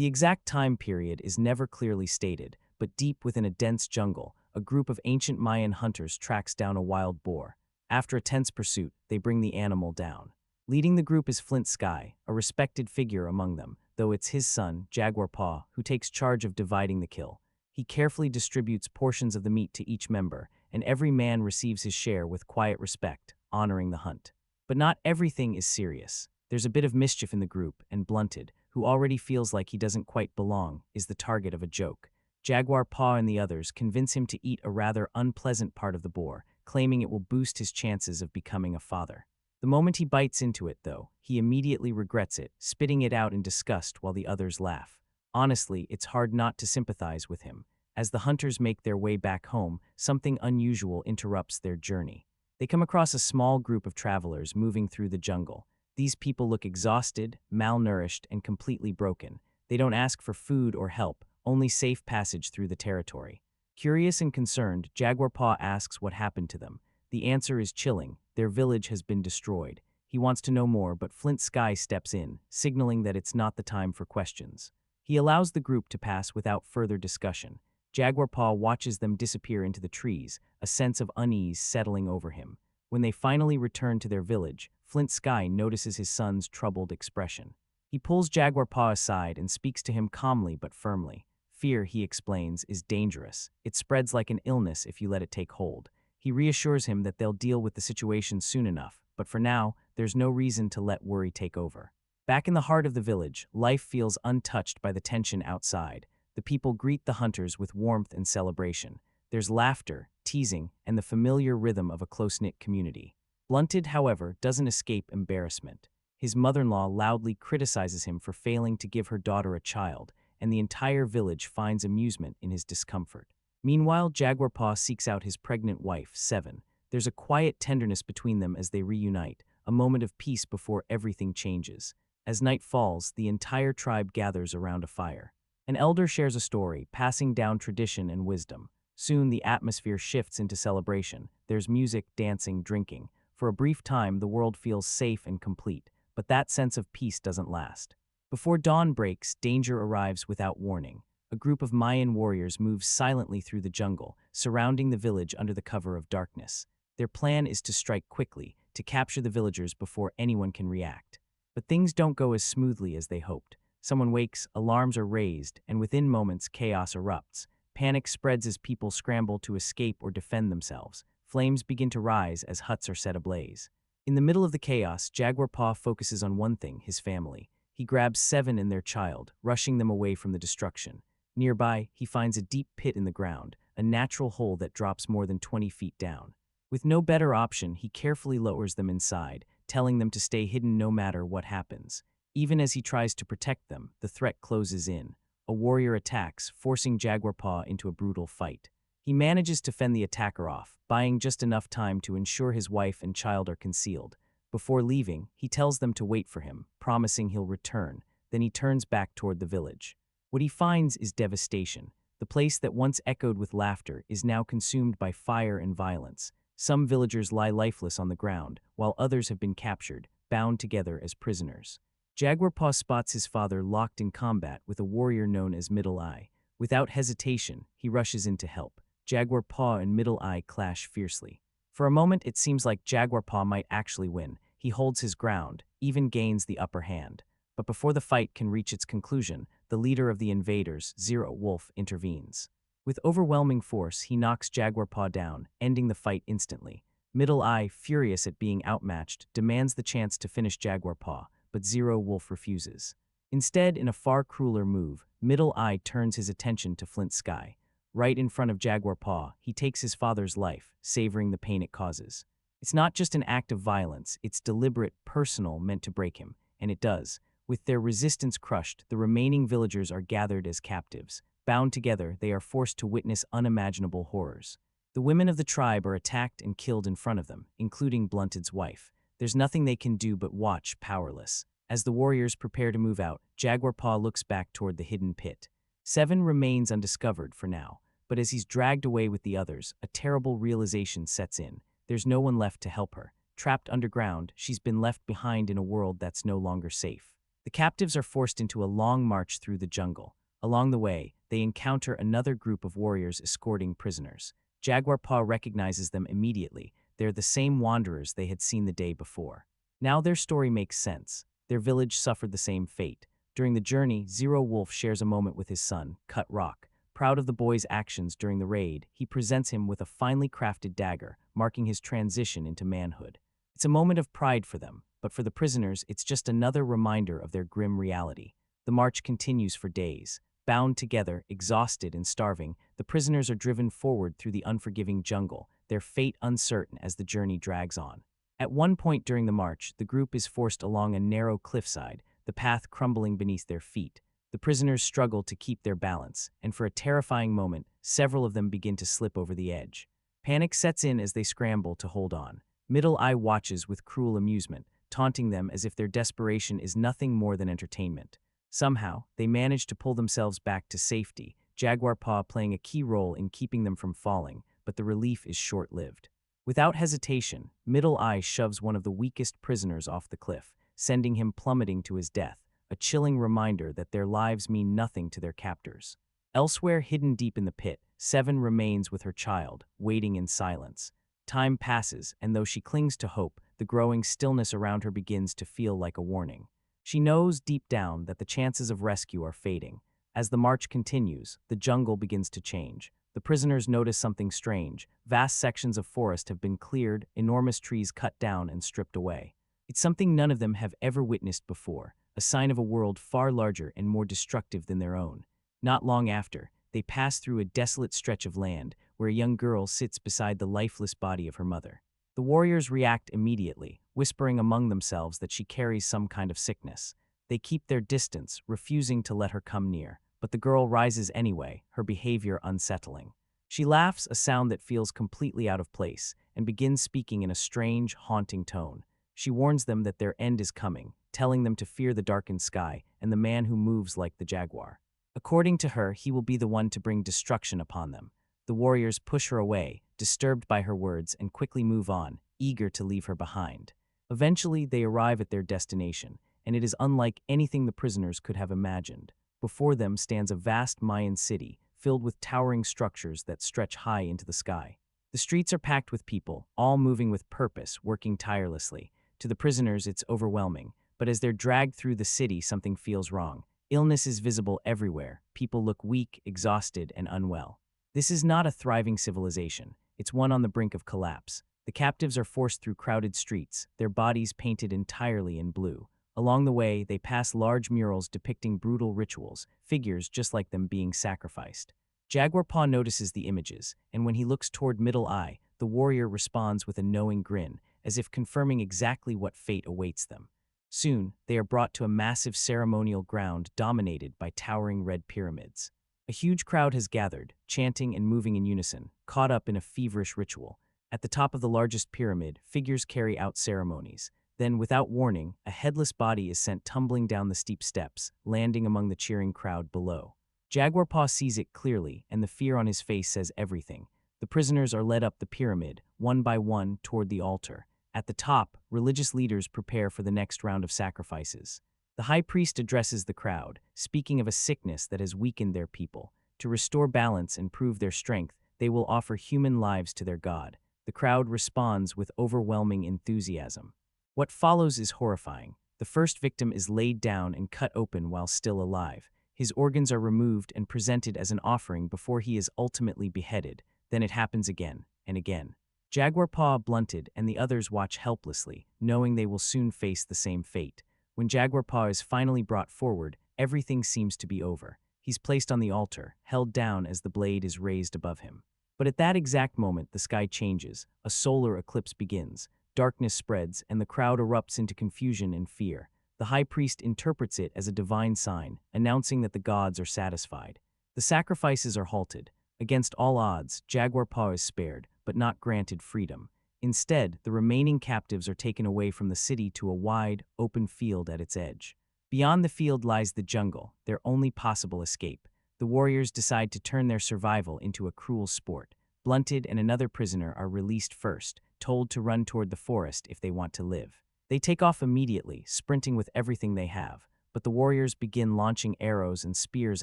The exact time period is never clearly stated, but deep within a dense jungle, a group of ancient Mayan hunters tracks down a wild boar. After a tense pursuit, they bring the animal down. Leading the group is Flint Sky, a respected figure among them, though it's his son, Jaguar Paw, who takes charge of dividing the kill. He carefully distributes portions of the meat to each member, and every man receives his share with quiet respect, honoring the hunt. But not everything is serious. There's a bit of mischief in the group, and Blunted, who already feels like he doesn't quite belong, is the target of a joke. Jaguar Paw and the others convince him to eat a rather unpleasant part of the boar, claiming it will boost his chances of becoming a father. The moment he bites into it, though, he immediately regrets it, spitting it out in disgust while the others laugh. Honestly, it's hard not to sympathize with him. As the hunters make their way back home, something unusual interrupts their journey. They come across a small group of travelers moving through the jungle. These people look exhausted, malnourished, and completely broken. They don't ask for food or help, only safe passage through the territory. Curious and concerned, Jaguar Paw asks what happened to them. The answer is chilling. Their village has been destroyed. He wants to know more, but Flint Sky steps in, signaling that it's not the time for questions. He allows the group to pass without further discussion. Jaguar Paw watches them disappear into the trees, a sense of unease settling over him. When they finally return to their village, Flint Sky notices his son's troubled expression. He pulls Jaguar Paw aside and speaks to him calmly but firmly. Fear, he explains, is dangerous. It spreads like an illness if you let it take hold. He reassures him that they'll deal with the situation soon enough, but for now, there's no reason to let worry take over. Back in the heart of the village, life feels untouched by the tension outside. The people greet the hunters with warmth and celebration. There's laughter, teasing, and the familiar rhythm of a close-knit community. Blunted, however, doesn't escape embarrassment. His mother-in-law loudly criticizes him for failing to give her daughter a child, and the entire village finds amusement in his discomfort. Meanwhile, Jaguar Paw seeks out his pregnant wife, Seven. There's a quiet tenderness between them as they reunite, a moment of peace before everything changes. As night falls, the entire tribe gathers around a fire. An elder shares a story, passing down tradition and wisdom. Soon, the atmosphere shifts into celebration. There's music, dancing, drinking. For a brief time, the world feels safe and complete, but that sense of peace doesn't last. Before dawn breaks, danger arrives without warning. A group of Mayan warriors moves silently through the jungle, surrounding the village under the cover of darkness. Their plan is to strike quickly, to capture the villagers before anyone can react. But things don't go as smoothly as they hoped. Someone wakes, alarms are raised, and within moments, chaos erupts. Panic spreads as people scramble to escape or defend themselves. Flames begin to rise as huts are set ablaze. In the middle of the chaos, Jaguar Paw focuses on one thing, his family. He grabs Seven and their child, rushing them away from the destruction. Nearby, he finds a deep pit in the ground, a natural hole that drops more than 20 feet down. With no better option, he carefully lowers them inside, telling them to stay hidden no matter what happens. Even as he tries to protect them, the threat closes in. A warrior attacks, forcing Jaguar Paw into a brutal fight. He manages to fend the attacker off, buying just enough time to ensure his wife and child are concealed. Before leaving, he tells them to wait for him, promising he'll return. Then he turns back toward the village. What he finds is devastation. The place that once echoed with laughter is now consumed by fire and violence. Some villagers lie lifeless on the ground, while others have been captured, bound together as prisoners. Jaguar Paw spots his father locked in combat with a warrior known as Middle Eye. Without hesitation, he rushes in to help. Jaguar Paw and Middle Eye clash fiercely. For a moment, it seems like Jaguar Paw might actually win. He holds his ground, even gains the upper hand. But before the fight can reach its conclusion, the leader of the invaders, Zero Wolf, intervenes. With overwhelming force, he knocks Jaguar Paw down, ending the fight instantly. Middle Eye, furious at being outmatched, demands the chance to finish Jaguar Paw, but Zero Wolf refuses. Instead, in a far crueler move, Middle Eye turns his attention to Flint Sky. Right in front of Jaguar Paw, he takes his father's life, savoring the pain it causes. It's not just an act of violence, it's deliberate, personal, meant to break him, and it does. With their resistance crushed, the remaining villagers are gathered as captives. Bound together, they are forced to witness unimaginable horrors. The women of the tribe are attacked and killed in front of them, including Blunted's wife. There's nothing they can do but watch, powerless. As the warriors prepare to move out, Jaguar Paw looks back toward the hidden pit. Seven remains undiscovered for now, but as he's dragged away with the others, a terrible realization sets in. There's no one left to help her. Trapped underground, she's been left behind in a world that's no longer safe. The captives are forced into a long march through the jungle. Along the way, they encounter another group of warriors escorting prisoners. Jaguar Paw recognizes them immediately. They're the same wanderers they had seen the day before. Now their story makes sense. Their village suffered the same fate. During the journey, Zero Wolf shares a moment with his son, Cut Rock. Proud of the boy's actions during the raid, he presents him with a finely crafted dagger, marking his transition into manhood. It's a moment of pride for them, but for the prisoners, it's just another reminder of their grim reality. The march continues for days. Bound together, exhausted and starving, the prisoners are driven forward through the unforgiving jungle, their fate uncertain as the journey drags on. At one point during the march, the group is forced along a narrow cliffside, the path crumbling beneath their feet. The prisoners struggle to keep their balance, and for a terrifying moment, several of them begin to slip over the edge. Panic sets in as they scramble to hold on. Middle Eye watches with cruel amusement, taunting them as if their desperation is nothing more than entertainment. Somehow, they manage to pull themselves back to safety, Jaguar Paw playing a key role in keeping them from falling, but the relief is short-lived. Without hesitation, Middle Eye shoves one of the weakest prisoners off the cliff, sending him plummeting to his death, a chilling reminder that their lives mean nothing to their captors. Elsewhere, hidden deep in the pit, Seven remains with her child, waiting in silence. Time passes, and though she clings to hope, the growing stillness around her begins to feel like a warning. She knows deep down that the chances of rescue are fading. As the march continues, the jungle begins to change. The prisoners notice something strange. Vast sections of forest have been cleared, enormous trees cut down and stripped away. It's something none of them have ever witnessed before, a sign of a world far larger and more destructive than their own. Not long after, they pass through a desolate stretch of land where a young girl sits beside the lifeless body of her mother. The warriors react immediately, whispering among themselves that she carries some kind of sickness. They keep their distance, refusing to let her come near, but the girl rises anyway, her behavior unsettling. She laughs, a sound that feels completely out of place, and begins speaking in a strange, haunting tone. She warns them that their end is coming, telling them to fear the darkened sky and the man who moves like the jaguar. According to her, he will be the one to bring destruction upon them. The warriors push her away, disturbed by her words, and quickly move on, eager to leave her behind. Eventually, they arrive at their destination, and it is unlike anything the prisoners could have imagined. Before them stands a vast Mayan city, filled with towering structures that stretch high into the sky. The streets are packed with people, all moving with purpose, working tirelessly. To the prisoners, it's overwhelming, but as they're dragged through the city, something feels wrong. Illness is visible everywhere. People look weak, exhausted, and unwell. This is not a thriving civilization. It's one on the brink of collapse. The captives are forced through crowded streets, their bodies painted entirely in blue. Along the way, they pass large murals depicting brutal rituals, figures just like them being sacrificed. Jaguar Paw notices the images, and when he looks toward Middle Eye, the warrior responds with a knowing grin, as if confirming exactly what fate awaits them. Soon, they are brought to a massive ceremonial ground dominated by towering red pyramids. A huge crowd has gathered, chanting and moving in unison, caught up in a feverish ritual. At the top of the largest pyramid, figures carry out ceremonies. Then, without warning, a headless body is sent tumbling down the steep steps, landing among the cheering crowd below. Jaguar Paw sees it clearly, and the fear on his face says everything. The prisoners are led up the pyramid, one by one, toward the altar. At the top, religious leaders prepare for the next round of sacrifices. The high priest addresses the crowd, speaking of a sickness that has weakened their people. To restore balance and prove their strength, they will offer human lives to their god. The crowd responds with overwhelming enthusiasm. What follows is horrifying. The first victim is laid down and cut open while still alive. His organs are removed and presented as an offering before he is ultimately beheaded. Then it happens again and again. Jaguar Paw blunted, and the others watch helplessly, knowing they will soon face the same fate. When Jaguar Paw is finally brought forward, everything seems to be over. He's placed on the altar, held down as the blade is raised above him. But at that exact moment, the sky changes. A solar eclipse begins. Darkness spreads, and the crowd erupts into confusion and fear. The high priest interprets it as a divine sign, announcing that the gods are satisfied. The sacrifices are halted. Against all odds, Jaguar Paw is spared, but not granted freedom. Instead, the remaining captives are taken away from the city to a wide, open field at its edge. Beyond the field lies the jungle, their only possible escape. The warriors decide to turn their survival into a cruel sport. Blunted and another prisoner are released first, told to run toward the forest if they want to live. They take off immediately, sprinting with everything they have. but the warriors begin launching arrows and spears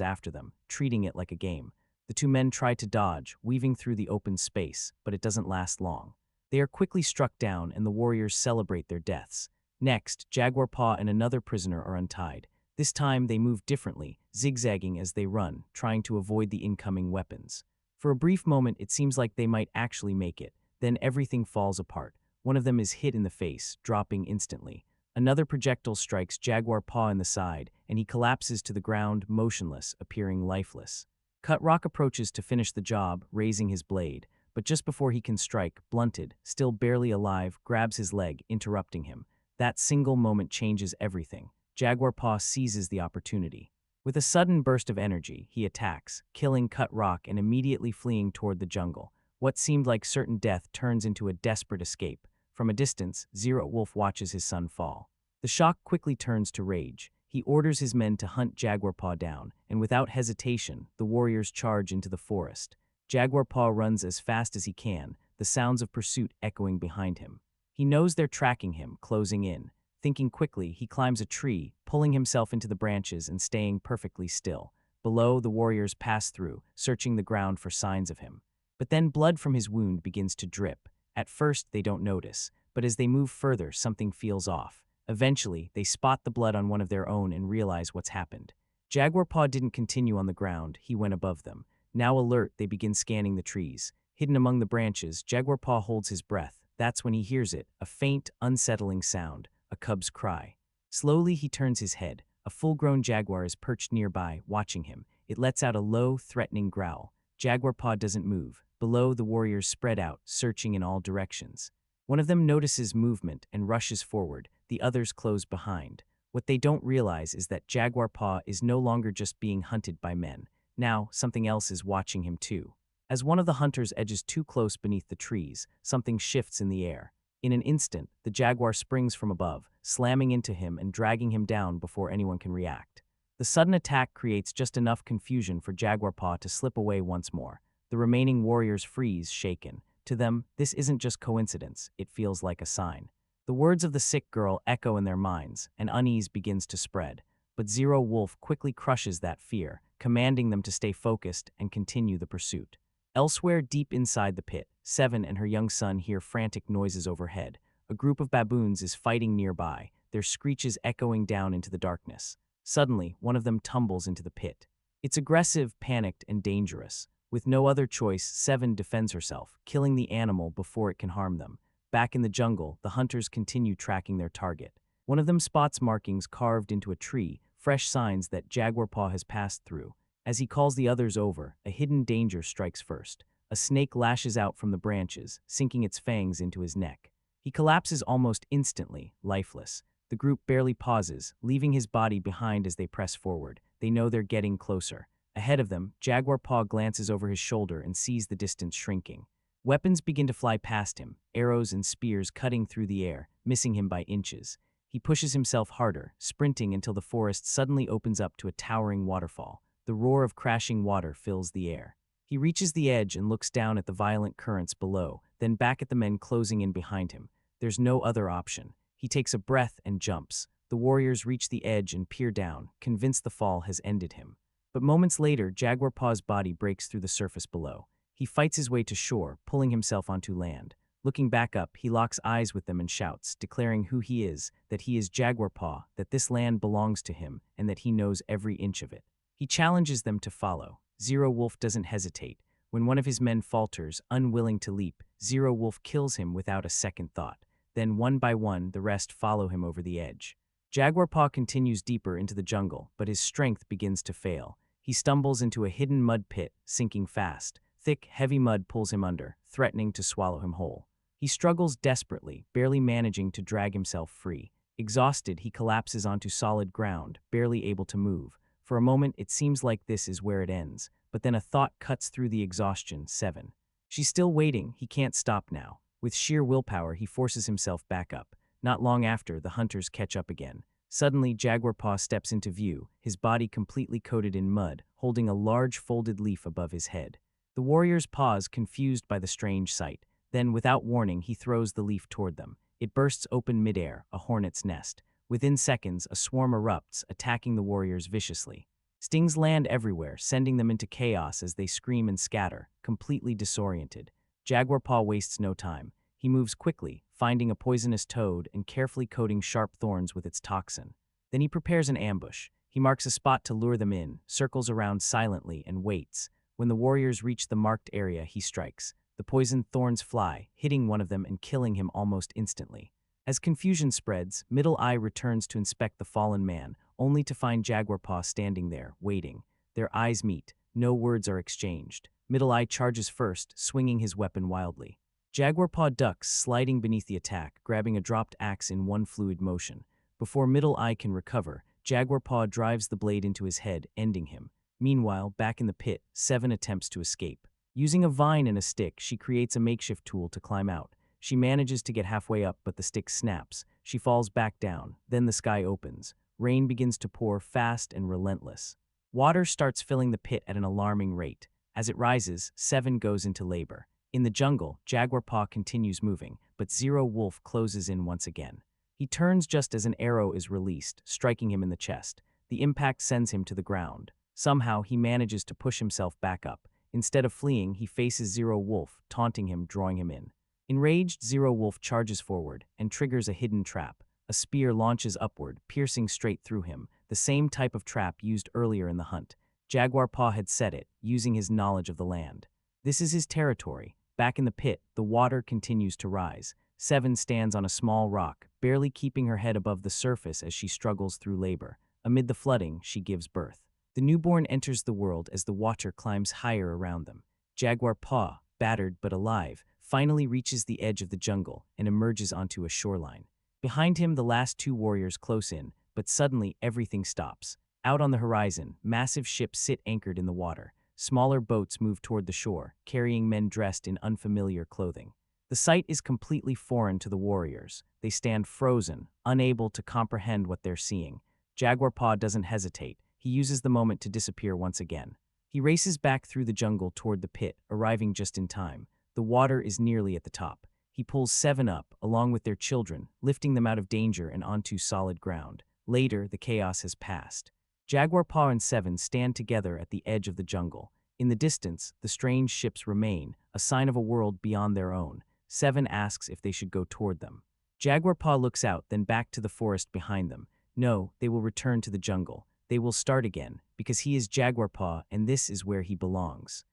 after them, treating it like a game. The two men try to dodge, weaving through the open space, but it doesn't last long. They are quickly struck down, and the warriors celebrate their deaths. Next, Jaguar Paw and another prisoner are untied. This time, they move differently, zigzagging as they run, trying to avoid the incoming weapons. For a brief moment, it seems like they might actually make it. Then everything falls apart. One of them is hit in the face, dropping instantly. Another projectile strikes Jaguar Paw in the side, and he collapses to the ground, motionless, appearing lifeless. Cut Rock approaches to finish the job, raising his blade, but just before he can strike, Blunted, still barely alive, grabs his leg, interrupting him. That single moment changes everything. Jaguar Paw seizes the opportunity. With a sudden burst of energy, he attacks, killing Cut Rock and immediately fleeing toward the jungle. What seemed like certain death turns into a desperate escape. From a distance, Zero Wolf watches his son fall. The shock quickly turns to rage. He orders his men to hunt Jaguar Paw down, and without hesitation, the warriors charge into the forest. Jaguar Paw runs as fast as he can, the sounds of pursuit echoing behind him. He knows they're tracking him, closing in. Thinking quickly, he climbs a tree, pulling himself into the branches and staying perfectly still. Below, the warriors pass through, searching the ground for signs of him. But then blood from his wound begins to drip. At first, they don't notice, but as they move further, something feels off. Eventually, they spot the blood on one of their own and realize what's happened. Jaguar Paw didn't continue on the ground, he went above them. Now alert, they begin scanning the trees. Hidden among the branches, Jaguar Paw holds his breath. That's when he hears it, a faint, unsettling sound, a cub's cry. Slowly, he turns his head. A full-grown jaguar is perched nearby, watching him. It lets out a low, threatening growl. Jaguar Paw doesn't move. Below, the warriors spread out, searching in all directions. One of them notices movement and rushes forward. The others close behind. What they don't realize is that Jaguar Paw is no longer just being hunted by men. Now, something else is watching him too. As one of the hunters edges too close beneath the trees, something shifts in the air. In an instant, the jaguar springs from above, slamming into him and dragging him down before anyone can react. The sudden attack creates just enough confusion for Jaguar Paw to slip away once more. The remaining warriors freeze, shaken. To them, this isn't just coincidence, it feels like a sign. The words of the sick girl echo in their minds, and unease begins to spread. But Zero Wolf quickly crushes that fear, commanding them to stay focused and continue the pursuit. Elsewhere, deep inside the pit, Seven and her young son hear frantic noises overhead. A group of baboons is fighting nearby, their screeches echoing down into the darkness. Suddenly, one of them tumbles into the pit. It's aggressive, panicked, and dangerous. With no other choice, Seven defends herself, killing the animal before it can harm them. Back in the jungle, the hunters continue tracking their target. One of them spots markings carved into a tree, fresh signs that Jaguar Paw has passed through. As he calls the others over, a hidden danger strikes first. A snake lashes out from the branches, sinking its fangs into his neck. He collapses almost instantly, lifeless. The group barely pauses, leaving his body behind as they press forward. They know they're getting closer. Ahead of them, Jaguar Paw glances over his shoulder and sees the distance shrinking. Weapons begin to fly past him, arrows and spears cutting through the air, missing him by inches. He pushes himself harder, sprinting until the forest suddenly opens up to a towering waterfall. The roar of crashing water fills the air. He reaches the edge and looks down at the violent currents below, then back at the men closing in behind him. There's no other option. He takes a breath and jumps. The warriors reach the edge and peer down, convinced the fall has ended him. But moments later, Jaguar Paw's body breaks through the surface below. He fights his way to shore, pulling himself onto land. Looking back up, he locks eyes with them and shouts, declaring who he is, that he is Jaguar Paw, that this land belongs to him, and that he knows every inch of it. He challenges them to follow. Zero Wolf doesn't hesitate. When one of his men falters, unwilling to leap, Zero Wolf kills him without a second thought. Then one by one, the rest follow him over the edge. Jaguar Paw continues deeper into the jungle, but his strength begins to fail. He stumbles into a hidden mud pit, sinking fast. Thick, heavy mud pulls him under, threatening to swallow him whole. He struggles desperately, barely managing to drag himself free. Exhausted, he collapses onto solid ground, barely able to move. For a moment, it seems like this is where it ends, but then a thought cuts through the exhaustion. Seven. She's still waiting, he can't stop now. With sheer willpower, he forces himself back up. Not long after, the hunters catch up again. Suddenly, Jaguar Paw steps into view, his body completely coated in mud, holding a large folded leaf above his head. The warriors pause, confused by the strange sight. Then, without warning, he throws the leaf toward them. It bursts open midair, a hornet's nest. Within seconds, a swarm erupts, attacking the warriors viciously. Stings land everywhere, sending them into chaos as they scream and scatter, completely disoriented. Jaguar Paw wastes no time. He moves quickly, finding a poisonous toad and carefully coating sharp thorns with its toxin. Then he prepares an ambush. He marks a spot to lure them in, circles around silently, and waits. When the warriors reach the marked area, he strikes. The poisoned thorns fly, hitting one of them and killing him almost instantly. As confusion spreads, Middle Eye returns to inspect the fallen man, only to find Jaguar Paw standing there, waiting. Their eyes meet. No words are exchanged. Middle Eye charges first, swinging his weapon wildly. Jaguar Paw ducks, sliding beneath the attack, grabbing a dropped axe in one fluid motion. Before Middle Eye can recover, Jaguar Paw drives the blade into his head, ending him. Meanwhile, back in the pit, Seven attempts to escape. Using a vine and a stick, she creates a makeshift tool to climb out. She manages to get halfway up, but the stick snaps. She falls back down. Then the sky opens. Rain begins to pour, fast and relentless. Water starts filling the pit at an alarming rate. As it rises, Seven goes into labor. In the jungle, Jaguar Paw continues moving, but Zero Wolf closes in once again. He turns just as an arrow is released, striking him in the chest. The impact sends him to the ground. Somehow, he manages to push himself back up. Instead of fleeing, he faces Zero Wolf, taunting him, drawing him in. Enraged, Zero Wolf charges forward and triggers a hidden trap. A spear launches upward, piercing straight through him, the same type of trap used earlier in the hunt. Jaguar Paw had set it, using his knowledge of the land. This is his territory. Back in the pit, the water continues to rise. Seven stands on a small rock, barely keeping her head above the surface as she struggles through labor. Amid the flooding, she gives birth. The newborn enters the world as the water climbs higher around them. Jaguar Paw, battered but alive, finally reaches the edge of the jungle and emerges onto a shoreline. Behind him, the last two warriors close in, but suddenly everything stops. Out on the horizon, massive ships sit anchored in the water. Smaller boats move toward the shore, carrying men dressed in unfamiliar clothing. The sight is completely foreign to the warriors. They stand frozen, unable to comprehend what they're seeing. Jaguar Paw doesn't hesitate. He uses the moment to disappear once again. He races back through the jungle toward the pit, arriving just in time. The water is nearly at the top. He pulls Seven up, along with their children, lifting them out of danger and onto solid ground. Later, the chaos has passed. Jaguar Paw and Seven stand together at the edge of the jungle. In the distance, the strange ships remain, a sign of a world beyond their own. Seven asks if they should go toward them. Jaguar Paw looks out, then back to the forest behind them. No, they will return to the jungle. They will start again, because he is Jaguar Paw and this is where he belongs.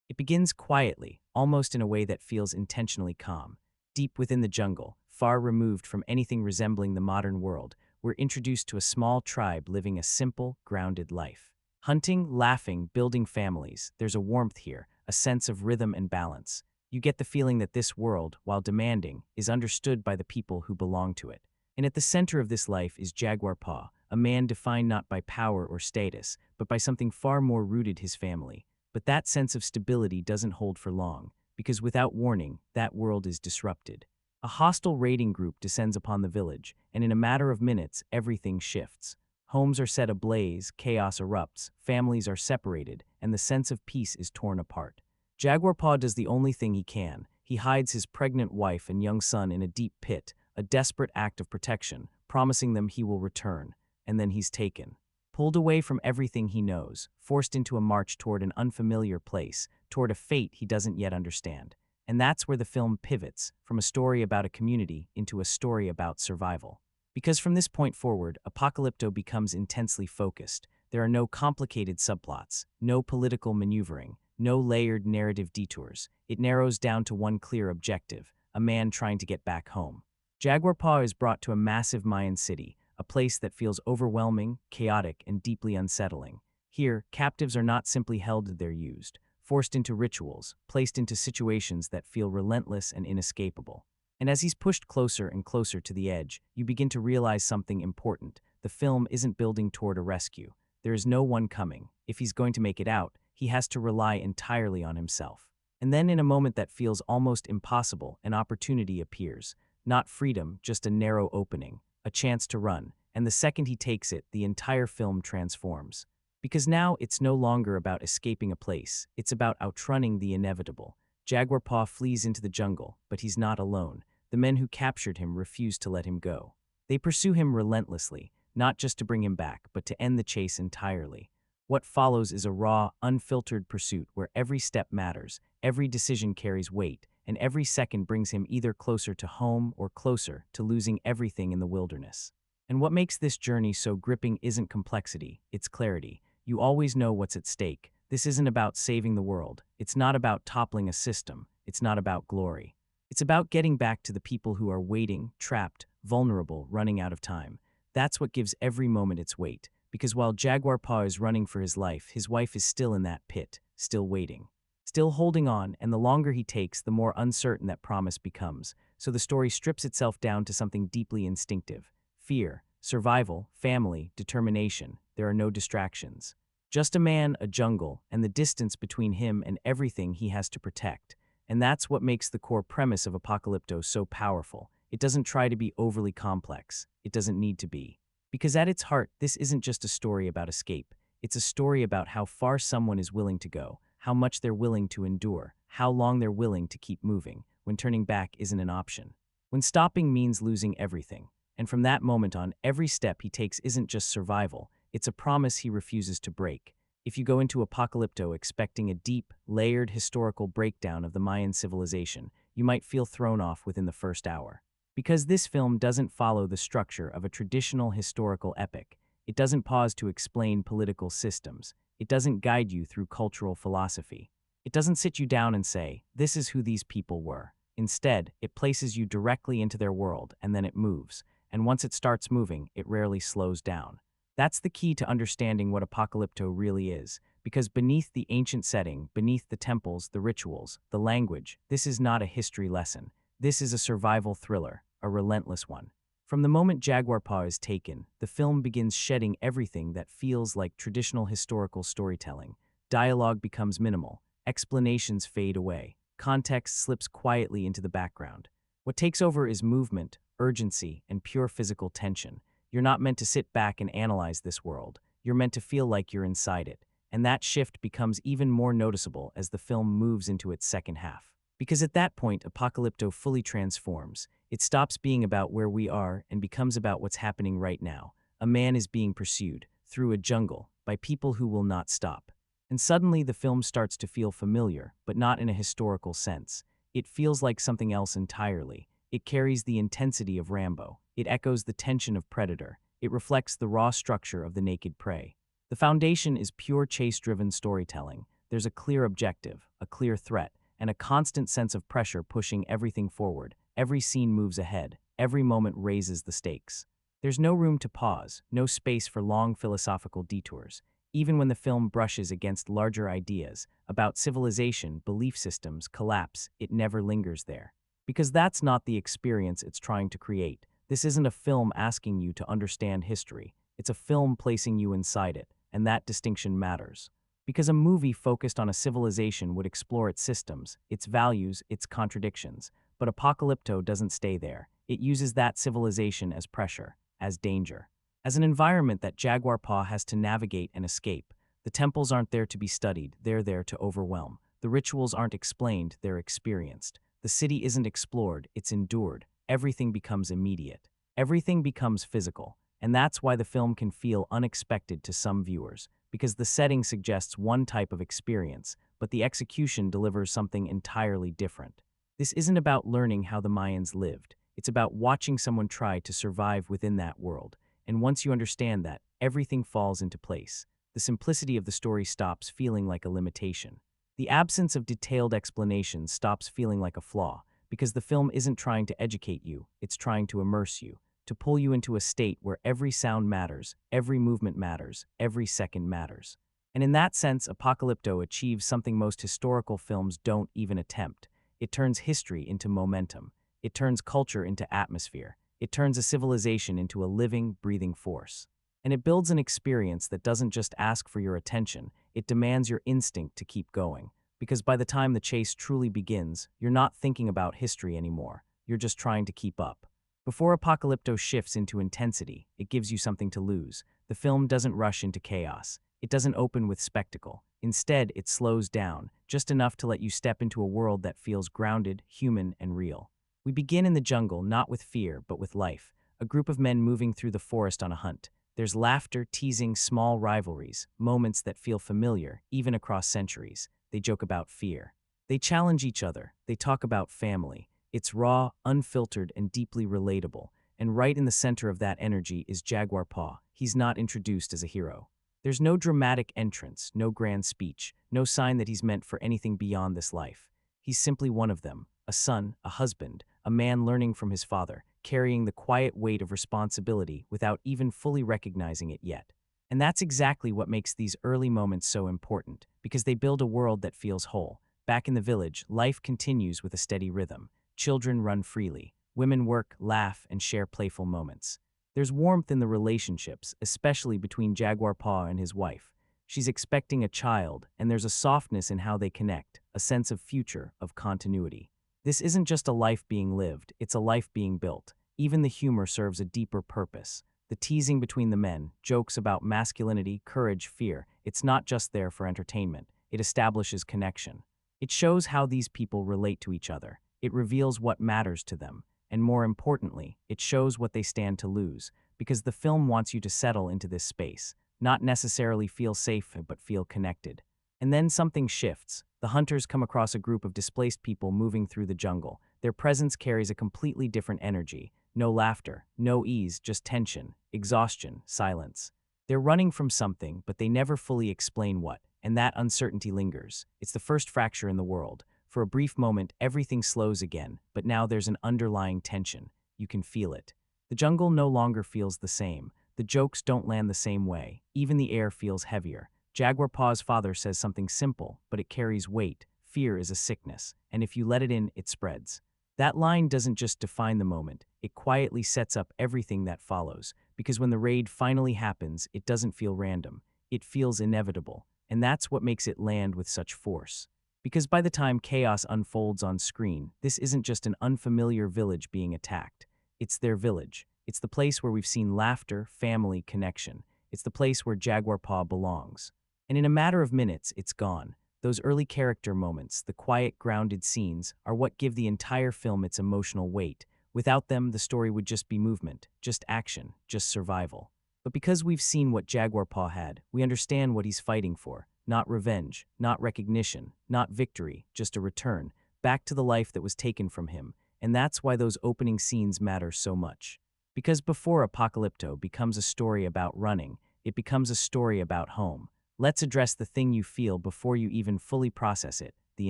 It begins quietly, almost in a way that feels intentionally calm. Deep within the jungle, far removed from anything resembling the modern world, we're introduced to a small tribe living a simple, grounded life. Hunting, laughing, building families, there's a warmth here, a sense of rhythm and balance. You get the feeling that this world, while demanding, is understood by the people who belong to it. And at the center of this life is Jaguar Paw, a man defined not by power or status, but by something far more rooted: his family. But that sense of stability doesn't hold for long, because without warning, that world is disrupted. A hostile raiding group descends upon the village, and in a matter of minutes, everything shifts. Homes are set ablaze, chaos erupts, families are separated, and the sense of peace is torn apart. Jaguar Paw does the only thing he can. He hides his pregnant wife and young son in a deep pit, a desperate act of protection, promising them he will return. And then he's taken. Pulled away from everything he knows, forced into a march toward an unfamiliar place, toward a fate he doesn't yet understand. And that's where the film pivots, from a story about a community into a story about survival. Because from this point forward, Apocalypto becomes intensely focused. There are no complicated subplots, no political maneuvering, no layered narrative detours. It narrows down to one clear objective: a man trying to get back home. Jaguar Paw is brought to a massive Mayan city, a place that feels overwhelming, chaotic, and deeply unsettling. Here, captives are not simply held, they're used, forced into rituals, placed into situations that feel relentless and inescapable. And as he's pushed closer and closer to the edge, you begin to realize something important. The film isn't building toward a rescue. There is no one coming. If he's going to make it out, he has to rely entirely on himself. And then, in a moment that feels almost impossible, an opportunity appears. Not freedom, just a narrow opening, a chance to run, and the second he takes it, the entire film transforms. Because now it's no longer about escaping a place, it's about outrunning the inevitable. Jaguar Paw flees into the jungle, but he's not alone. The men who captured him refuse to let him go. They pursue him relentlessly, not just to bring him back, but to end the chase entirely. What follows is a raw, unfiltered pursuit where every step matters, every decision carries weight, and every second brings him either closer to home or closer to losing everything in the wilderness. And what makes this journey so gripping isn't complexity, it's clarity. You always know what's at stake. This isn't about saving the world. It's not about toppling a system. It's not about glory. It's about getting back to the people who are waiting, trapped, vulnerable, running out of time. That's what gives every moment its weight. Because while Jaguar Paw is running for his life, his wife is still in that pit, still waiting, still holding on, and the longer he takes, the more uncertain that promise becomes. So the story strips itself down to something deeply instinctive. Fear, survival, family, determination. There are no distractions. Just a man, a jungle, and the distance between him and everything he has to protect. And that's what makes the core premise of Apocalypto so powerful. It doesn't try to be overly complex. It doesn't need to be. Because at its heart, this isn't just a story about escape. It's a story about how far someone is willing to go, how much they're willing to endure, how long they're willing to keep moving, when turning back isn't an option. When stopping means losing everything. And from that moment on, every step he takes isn't just survival, it's a promise he refuses to break. If you go into Apocalypto expecting a deep, layered historical breakdown of the Mayan civilization, you might feel thrown off within the first hour. Because this film doesn't follow the structure of a traditional historical epic, it doesn't pause to explain political systems, it doesn't guide you through cultural philosophy. It doesn't sit you down and say, this is who these people were. Instead, it places you directly into their world, and then it moves. And once it starts moving, it rarely slows down. That's the key to understanding what Apocalypto really is, because beneath the ancient setting, beneath the temples, the rituals, the language, this is not a history lesson. This is a survival thriller, a relentless one. From the moment Jaguar Paw is taken, the film begins shedding everything that feels like traditional historical storytelling. Dialogue becomes minimal, explanations fade away, context slips quietly into the background. What takes over is movement, urgency, and pure physical tension. You're not meant to sit back and analyze this world. You're meant to feel like you're inside it. And that shift becomes even more noticeable as the film moves into its second half. Because at that point, Apocalypto fully transforms. It stops being about where we are and becomes about what's happening right now. A man is being pursued, through a jungle, by people who will not stop. And suddenly the film starts to feel familiar, but not in a historical sense. It feels like something else entirely. It carries the intensity of Rambo. It echoes the tension of Predator. It reflects the raw structure of the naked prey. The foundation is pure chase-driven storytelling. There's a clear objective, a clear threat, and a constant sense of pressure pushing everything forward. Every scene moves ahead. Every moment raises the stakes. There's no room to pause, no space for long philosophical detours. Even when the film brushes against larger ideas about civilization, belief systems, collapse, it never lingers there. Because that's not the experience it's trying to create. This isn't a film asking you to understand history. It's a film placing you inside it, and that distinction matters. Because a movie focused on a civilization would explore its systems, its values, its contradictions. But Apocalypto doesn't stay there. It uses that civilization as pressure, as danger, as an environment that Jaguar Paw has to navigate and escape. The temples aren't there to be studied, they're there to overwhelm. The rituals aren't explained, they're experienced. The city isn't explored, it's endured. Everything becomes immediate. Everything becomes physical. And that's why the film can feel unexpected to some viewers, because the setting suggests one type of experience, but the execution delivers something entirely different. This isn't about learning how the Mayans lived. It's about watching someone try to survive within that world. And once you understand that, everything falls into place. The simplicity of the story stops feeling like a limitation. The absence of detailed explanations stops feeling like a flaw, because the film isn't trying to educate you, it's trying to immerse you, to pull you into a state where every sound matters, every movement matters, every second matters. And in that sense, Apocalypto achieves something most historical films don't even attempt. It turns history into momentum. It turns culture into atmosphere. It turns a civilization into a living, breathing force. And it builds an experience that doesn't just ask for your attention, it demands your instinct to keep going. Because by the time the chase truly begins, you're not thinking about history anymore. You're just trying to keep up. Before Apocalypto shifts into intensity, it gives you something to lose. The film doesn't rush into chaos. It doesn't open with spectacle. Instead, it slows down, just enough to let you step into a world that feels grounded, human, and real. We begin in the jungle not with fear, but with life. a group of men moving through the forest on a hunt. There's laughter, teasing, small rivalries, moments that feel familiar, even across centuries. They joke about fear. They challenge each other. They talk about family. It's raw, unfiltered, and deeply relatable. And right in the center of that energy is Jaguar Paw. He's not introduced as a hero. There's no dramatic entrance, no grand speech, no sign that he's meant for anything beyond this life. He's simply one of them, a son, a husband, a man learning from his father, carrying the quiet weight of responsibility without even fully recognizing it yet. And that's exactly what makes these early moments so important, because they build a world that feels whole. Back in the village, life continues with a steady rhythm. Children run freely. Women work, laugh, and share playful moments. There's warmth in the relationships, especially between Jaguar Paw and his wife. She's expecting a child, and there's a softness in how they connect, a sense of future, of continuity. This isn't just a life being lived, it's a life being built. Even the humor serves a deeper purpose. The teasing between the men, jokes about masculinity, courage, fear, it's not just there for entertainment. It establishes connection. It shows how these people relate to each other. It reveals what matters to them. And more importantly, it shows what they stand to lose, because the film wants you to settle into this space, not necessarily feel safe, but feel connected. And then something shifts. The hunters come across a group of displaced people moving through the jungle. Their presence carries a completely different energy. No laughter, no ease, just tension, exhaustion, silence. They're running from something, but they never fully explain what, and that uncertainty lingers. It's the first fracture in the world. For a brief moment, everything slows again, but now there's an underlying tension. You can feel it. The jungle no longer feels the same. The jokes don't land the same way. Even the air feels heavier. Jaguar Paw's father says something simple, but it carries weight. Fear is a sickness, and if you let it in, it spreads. That line doesn't just define the moment, it quietly sets up everything that follows, because when the raid finally happens, it doesn't feel random. It feels inevitable, and that's what makes it land with such force. Because by the time chaos unfolds on screen, this isn't just an unfamiliar village being attacked. It's their village. It's the place where we've seen laughter, family, connection. It's the place where Jaguar Paw belongs. And in a matter of minutes, it's gone. Those early character moments, the quiet, grounded scenes, are what give the entire film its emotional weight. Without them, the story would just be movement, just action, just survival. But because we've seen what Jaguar Paw had, we understand what he's fighting for. Not revenge, not recognition, not victory, just a return, back to the life that was taken from him. And that's why those opening scenes matter so much. Because before Apocalypto becomes a story about running, it becomes a story about home. Let's address the thing you feel before you even fully process it, the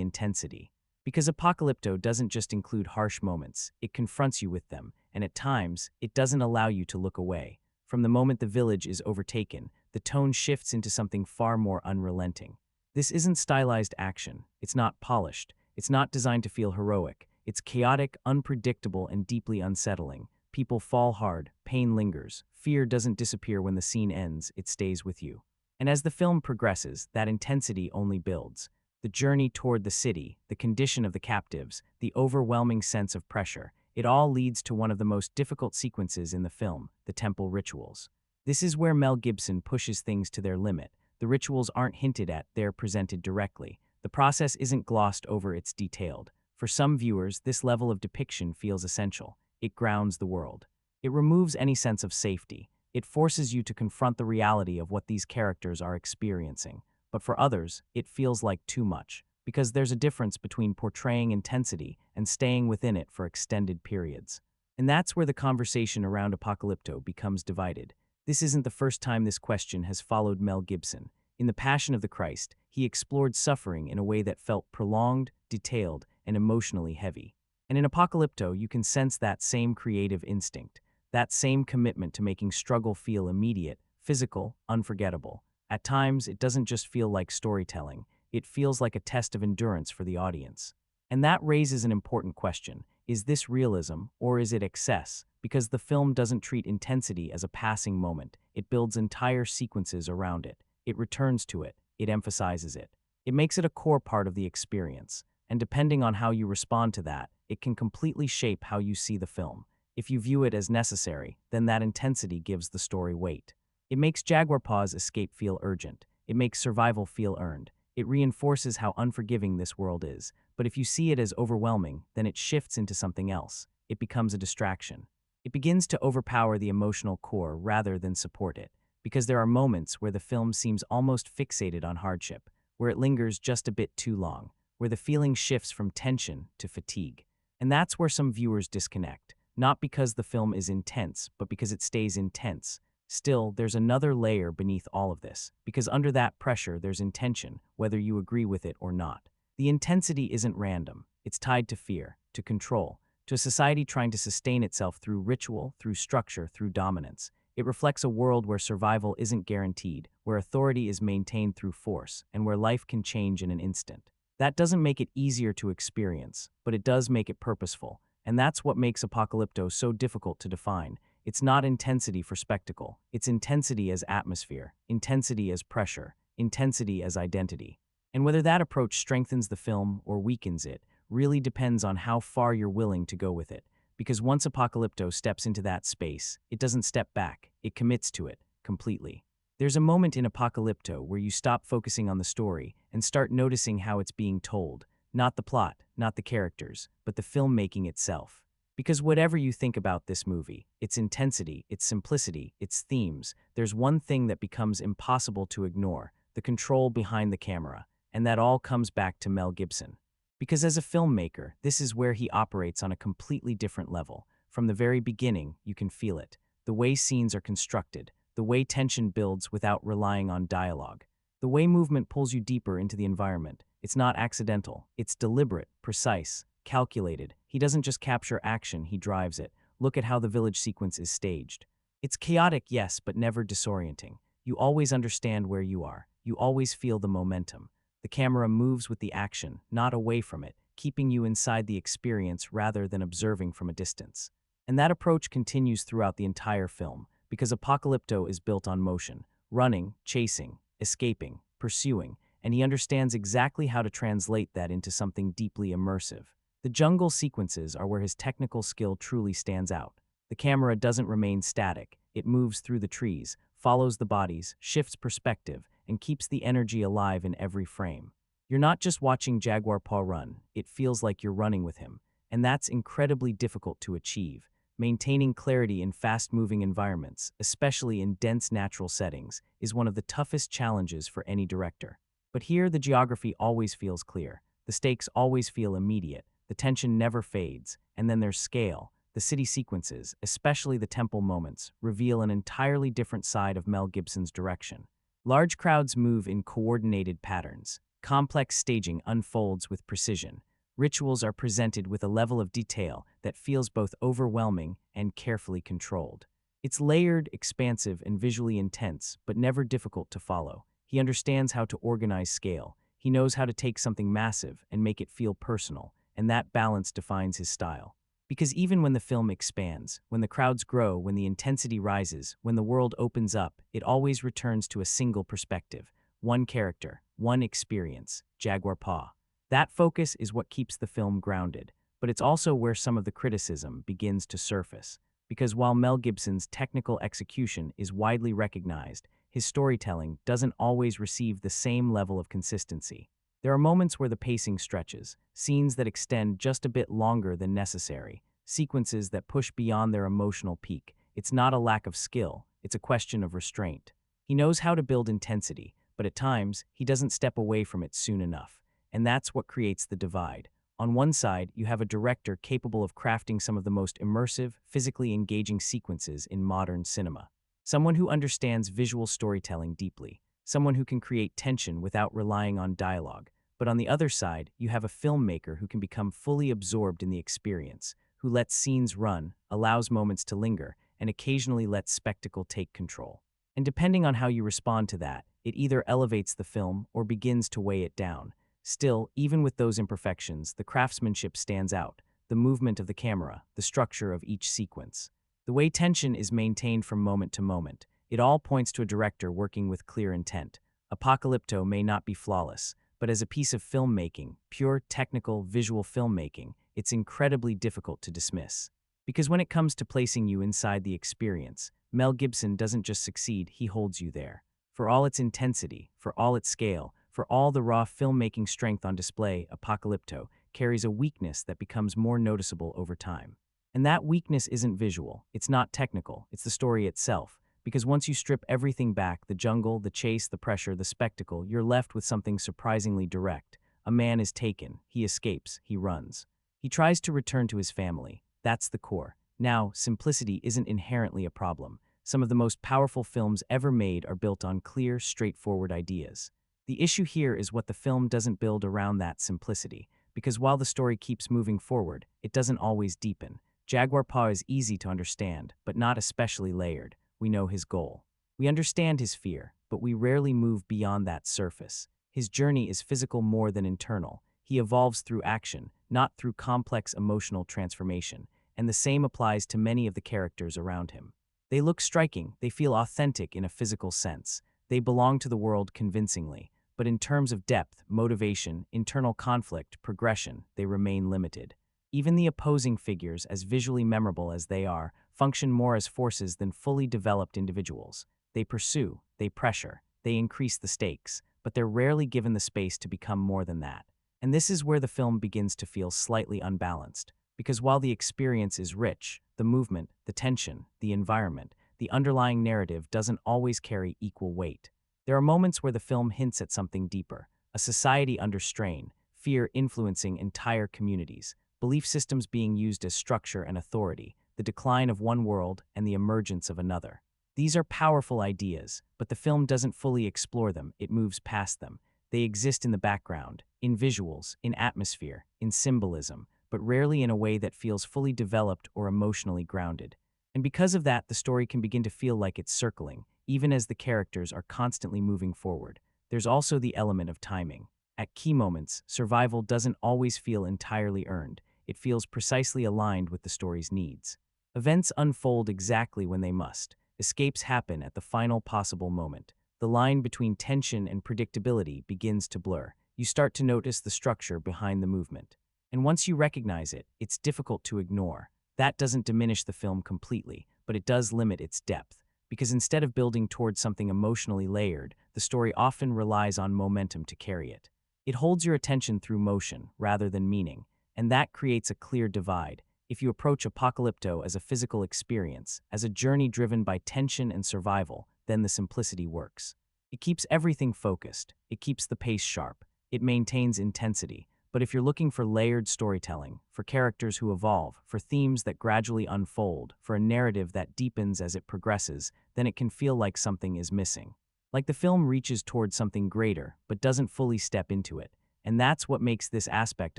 intensity. Because Apocalypto doesn't just include harsh moments, it confronts you with them, and at times, it doesn't allow you to look away. From the moment the village is overtaken, the tone shifts into something far more unrelenting. This isn't stylized action. It's not polished. It's not designed to feel heroic. It's chaotic, unpredictable, and deeply unsettling. People fall hard, pain lingers, fear doesn't disappear when the scene ends, it stays with you. And as the film progresses, that intensity only builds. The journey toward the city, the condition of the captives, the overwhelming sense of pressure, it all leads to one of the most difficult sequences in the film, the temple rituals. This is where Mel Gibson pushes things to their limit. The rituals aren't hinted at, they're presented directly. The process isn't glossed over, it's detailed. For some viewers, this level of depiction feels essential. It grounds the world. It removes any sense of safety. It forces you to confront the reality of what these characters are experiencing. But for others, it feels like too much, because there's a difference between portraying intensity and staying within it for extended periods. And that's where the conversation around Apocalypto becomes divided. This isn't the first time this question has followed Mel Gibson. In The Passion of the Christ, he explored suffering in a way that felt prolonged, detailed, and emotionally heavy. And in Apocalypto, you can sense that same creative instinct, that same commitment to making struggle feel immediate, physical, unforgettable. At times, it doesn't just feel like storytelling, it feels like a test of endurance for the audience. And that raises an important question. Is this realism, or is it excess? Because the film doesn't treat intensity as a passing moment. It builds entire sequences around it. It returns to it. It emphasizes it. It makes it a core part of the experience. And depending on how you respond to that, it can completely shape how you see the film. If you view it as necessary, then that intensity gives the story weight. It makes Jaguar Paw's escape feel urgent. It makes survival feel earned. It reinforces how unforgiving this world is. But if you see it as overwhelming, then it shifts into something else. It becomes a distraction. It begins to overpower the emotional core rather than support it, because there are moments where the film seems almost fixated on hardship, where it lingers just a bit too long, where the feeling shifts from tension to fatigue. And that's where some viewers disconnect, not because the film is intense, but because it stays intense. Still, there's another layer beneath all of this, because under that pressure there's intention, whether you agree with it or not. The intensity isn't random. It's tied to fear, to control, to a society trying to sustain itself through ritual, through structure, through dominance. It reflects a world where survival isn't guaranteed, where authority is maintained through force, and where life can change in an instant. That doesn't make it easier to experience, but it does make it purposeful, and that's what makes Apocalypto so difficult to define. It's not intensity for spectacle, it's intensity as atmosphere, intensity as pressure, intensity as identity. And whether that approach strengthens the film or weakens it really depends on how far you're willing to go with it. Because once Apocalypto steps into that space, it doesn't step back, it commits to it, completely. There's a moment in Apocalypto where you stop focusing on the story and start noticing how it's being told. Not the plot, not the characters, but the filmmaking itself. Because whatever you think about this movie, its intensity, its simplicity, its themes, there's one thing that becomes impossible to ignore: the control behind the camera. And that all comes back to Mel Gibson. Because as a filmmaker, this is where he operates on a completely different level. From the very beginning, you can feel it. The way scenes are constructed, the way tension builds without relying on dialogue, the way movement pulls you deeper into the environment. It's not accidental, it's deliberate, precise, calculated. He doesn't just capture action, he drives it. Look at how the village sequence is staged. It's chaotic, yes, but never disorienting. You always understand where you are. You always feel the momentum. The camera moves with the action, not away from it, keeping you inside the experience rather than observing from a distance. And that approach continues throughout the entire film, because Apocalypto is built on motion, running, chasing, escaping, pursuing, and he understands exactly how to translate that into something deeply immersive. The jungle sequences are where his technical skill truly stands out. The camera doesn't remain static, it moves through the trees, follows the bodies, shifts perspective, and keeps the energy alive in every frame. You're not just watching Jaguar Paw run, it feels like you're running with him, and that's incredibly difficult to achieve. Maintaining clarity in fast-moving environments, especially in dense natural settings, is one of the toughest challenges for any director. But here, the geography always feels clear. The stakes always feel immediate. The tension never fades. And then there's scale. The city sequences, especially the temple moments, reveal an entirely different side of Mel Gibson's direction. Large crowds move in coordinated patterns. Complex staging unfolds with precision. Rituals are presented with a level of detail that feels both overwhelming and carefully controlled. It's layered, expansive, and visually intense, but never difficult to follow. He understands how to organize scale. He knows how to take something massive and make it feel personal, and that balance defines his style. Because even when the film expands, when the crowds grow, when the intensity rises, when the world opens up, it always returns to a single perspective. One character, one experience, Jaguar Paw. That focus is what keeps the film grounded, but it's also where some of the criticism begins to surface. Because while Mel Gibson's technical execution is widely recognized, his storytelling doesn't always receive the same level of consistency. There are moments where the pacing stretches, scenes that extend just a bit longer than necessary, sequences that push beyond their emotional peak. It's not a lack of skill, it's a question of restraint. He knows how to build intensity, but at times, he doesn't step away from it soon enough. And that's what creates the divide. On one side, you have a director capable of crafting some of the most immersive, physically engaging sequences in modern cinema. Someone who understands visual storytelling deeply. Someone who can create tension without relying on dialogue. But on the other side, you have a filmmaker who can become fully absorbed in the experience, who lets scenes run, allows moments to linger, and occasionally lets spectacle take control. And depending on how you respond to that, it either elevates the film or begins to weigh it down. Still, even with those imperfections, the craftsmanship stands out, the movement of the camera, the structure of each sequence. The way tension is maintained from moment to moment, it all points to a director working with clear intent. Apocalypto may not be flawless, but as a piece of filmmaking, pure technical visual filmmaking, it's incredibly difficult to dismiss. Because when it comes to placing you inside the experience, Mel Gibson doesn't just succeed, he holds you there. For all its intensity, for all its scale, for all the raw filmmaking strength on display, Apocalypto carries a weakness that becomes more noticeable over time. And that weakness isn't visual, it's not technical, it's the story itself. Because once you strip everything back, the jungle, the chase, the pressure, the spectacle, you're left with something surprisingly direct. A man is taken, he escapes, he runs. He tries to return to his family. That's the core. Now, simplicity isn't inherently a problem. Some of the most powerful films ever made are built on clear, straightforward ideas. The issue here is what the film doesn't build around that simplicity, because while the story keeps moving forward, it doesn't always deepen. Jaguar Paw is easy to understand, but not especially layered. We know his goal. We understand his fear, but we rarely move beyond that surface. His journey is physical more than internal. He evolves through action, not through complex emotional transformation, and the same applies to many of the characters around him. They look striking, they feel authentic in a physical sense. They belong to the world convincingly, but in terms of depth, motivation, internal conflict, progression, they remain limited. Even the opposing figures, as visually memorable as they are, function more as forces than fully developed individuals. They pursue, they pressure, they increase the stakes, but they're rarely given the space to become more than that. And this is where the film begins to feel slightly unbalanced, because while the experience is rich, the movement, the tension, the environment, the underlying narrative doesn't always carry equal weight. There are moments where the film hints at something deeper, a society under strain, fear influencing entire communities, belief systems being used as structure and authority, the decline of one world and the emergence of another. These are powerful ideas, but the film doesn't fully explore them, it moves past them. They exist in the background, in visuals, in atmosphere, in symbolism, but rarely in a way that feels fully developed or emotionally grounded. And because of that, the story can begin to feel like it's circling, even as the characters are constantly moving forward. There's also the element of timing. At key moments, survival doesn't always feel entirely earned. It feels precisely aligned with the story's needs. Events unfold exactly when they must. Escapes happen at the final possible moment. The line between tension and predictability begins to blur. You start to notice the structure behind the movement. And once you recognize it, it's difficult to ignore. That doesn't diminish the film completely, but it does limit its depth. Because instead of building towards something emotionally layered, the story often relies on momentum to carry it. It holds your attention through motion, rather than meaning, and that creates a clear divide. If you approach Apocalypto as a physical experience, as a journey driven by tension and survival, then the simplicity works. It keeps everything focused, it keeps the pace sharp, it maintains intensity. But if you're looking for layered storytelling, for characters who evolve, for themes that gradually unfold, for a narrative that deepens as it progresses, then it can feel like something is missing. Like the film reaches towards something greater, but doesn't fully step into it. And that's what makes this aspect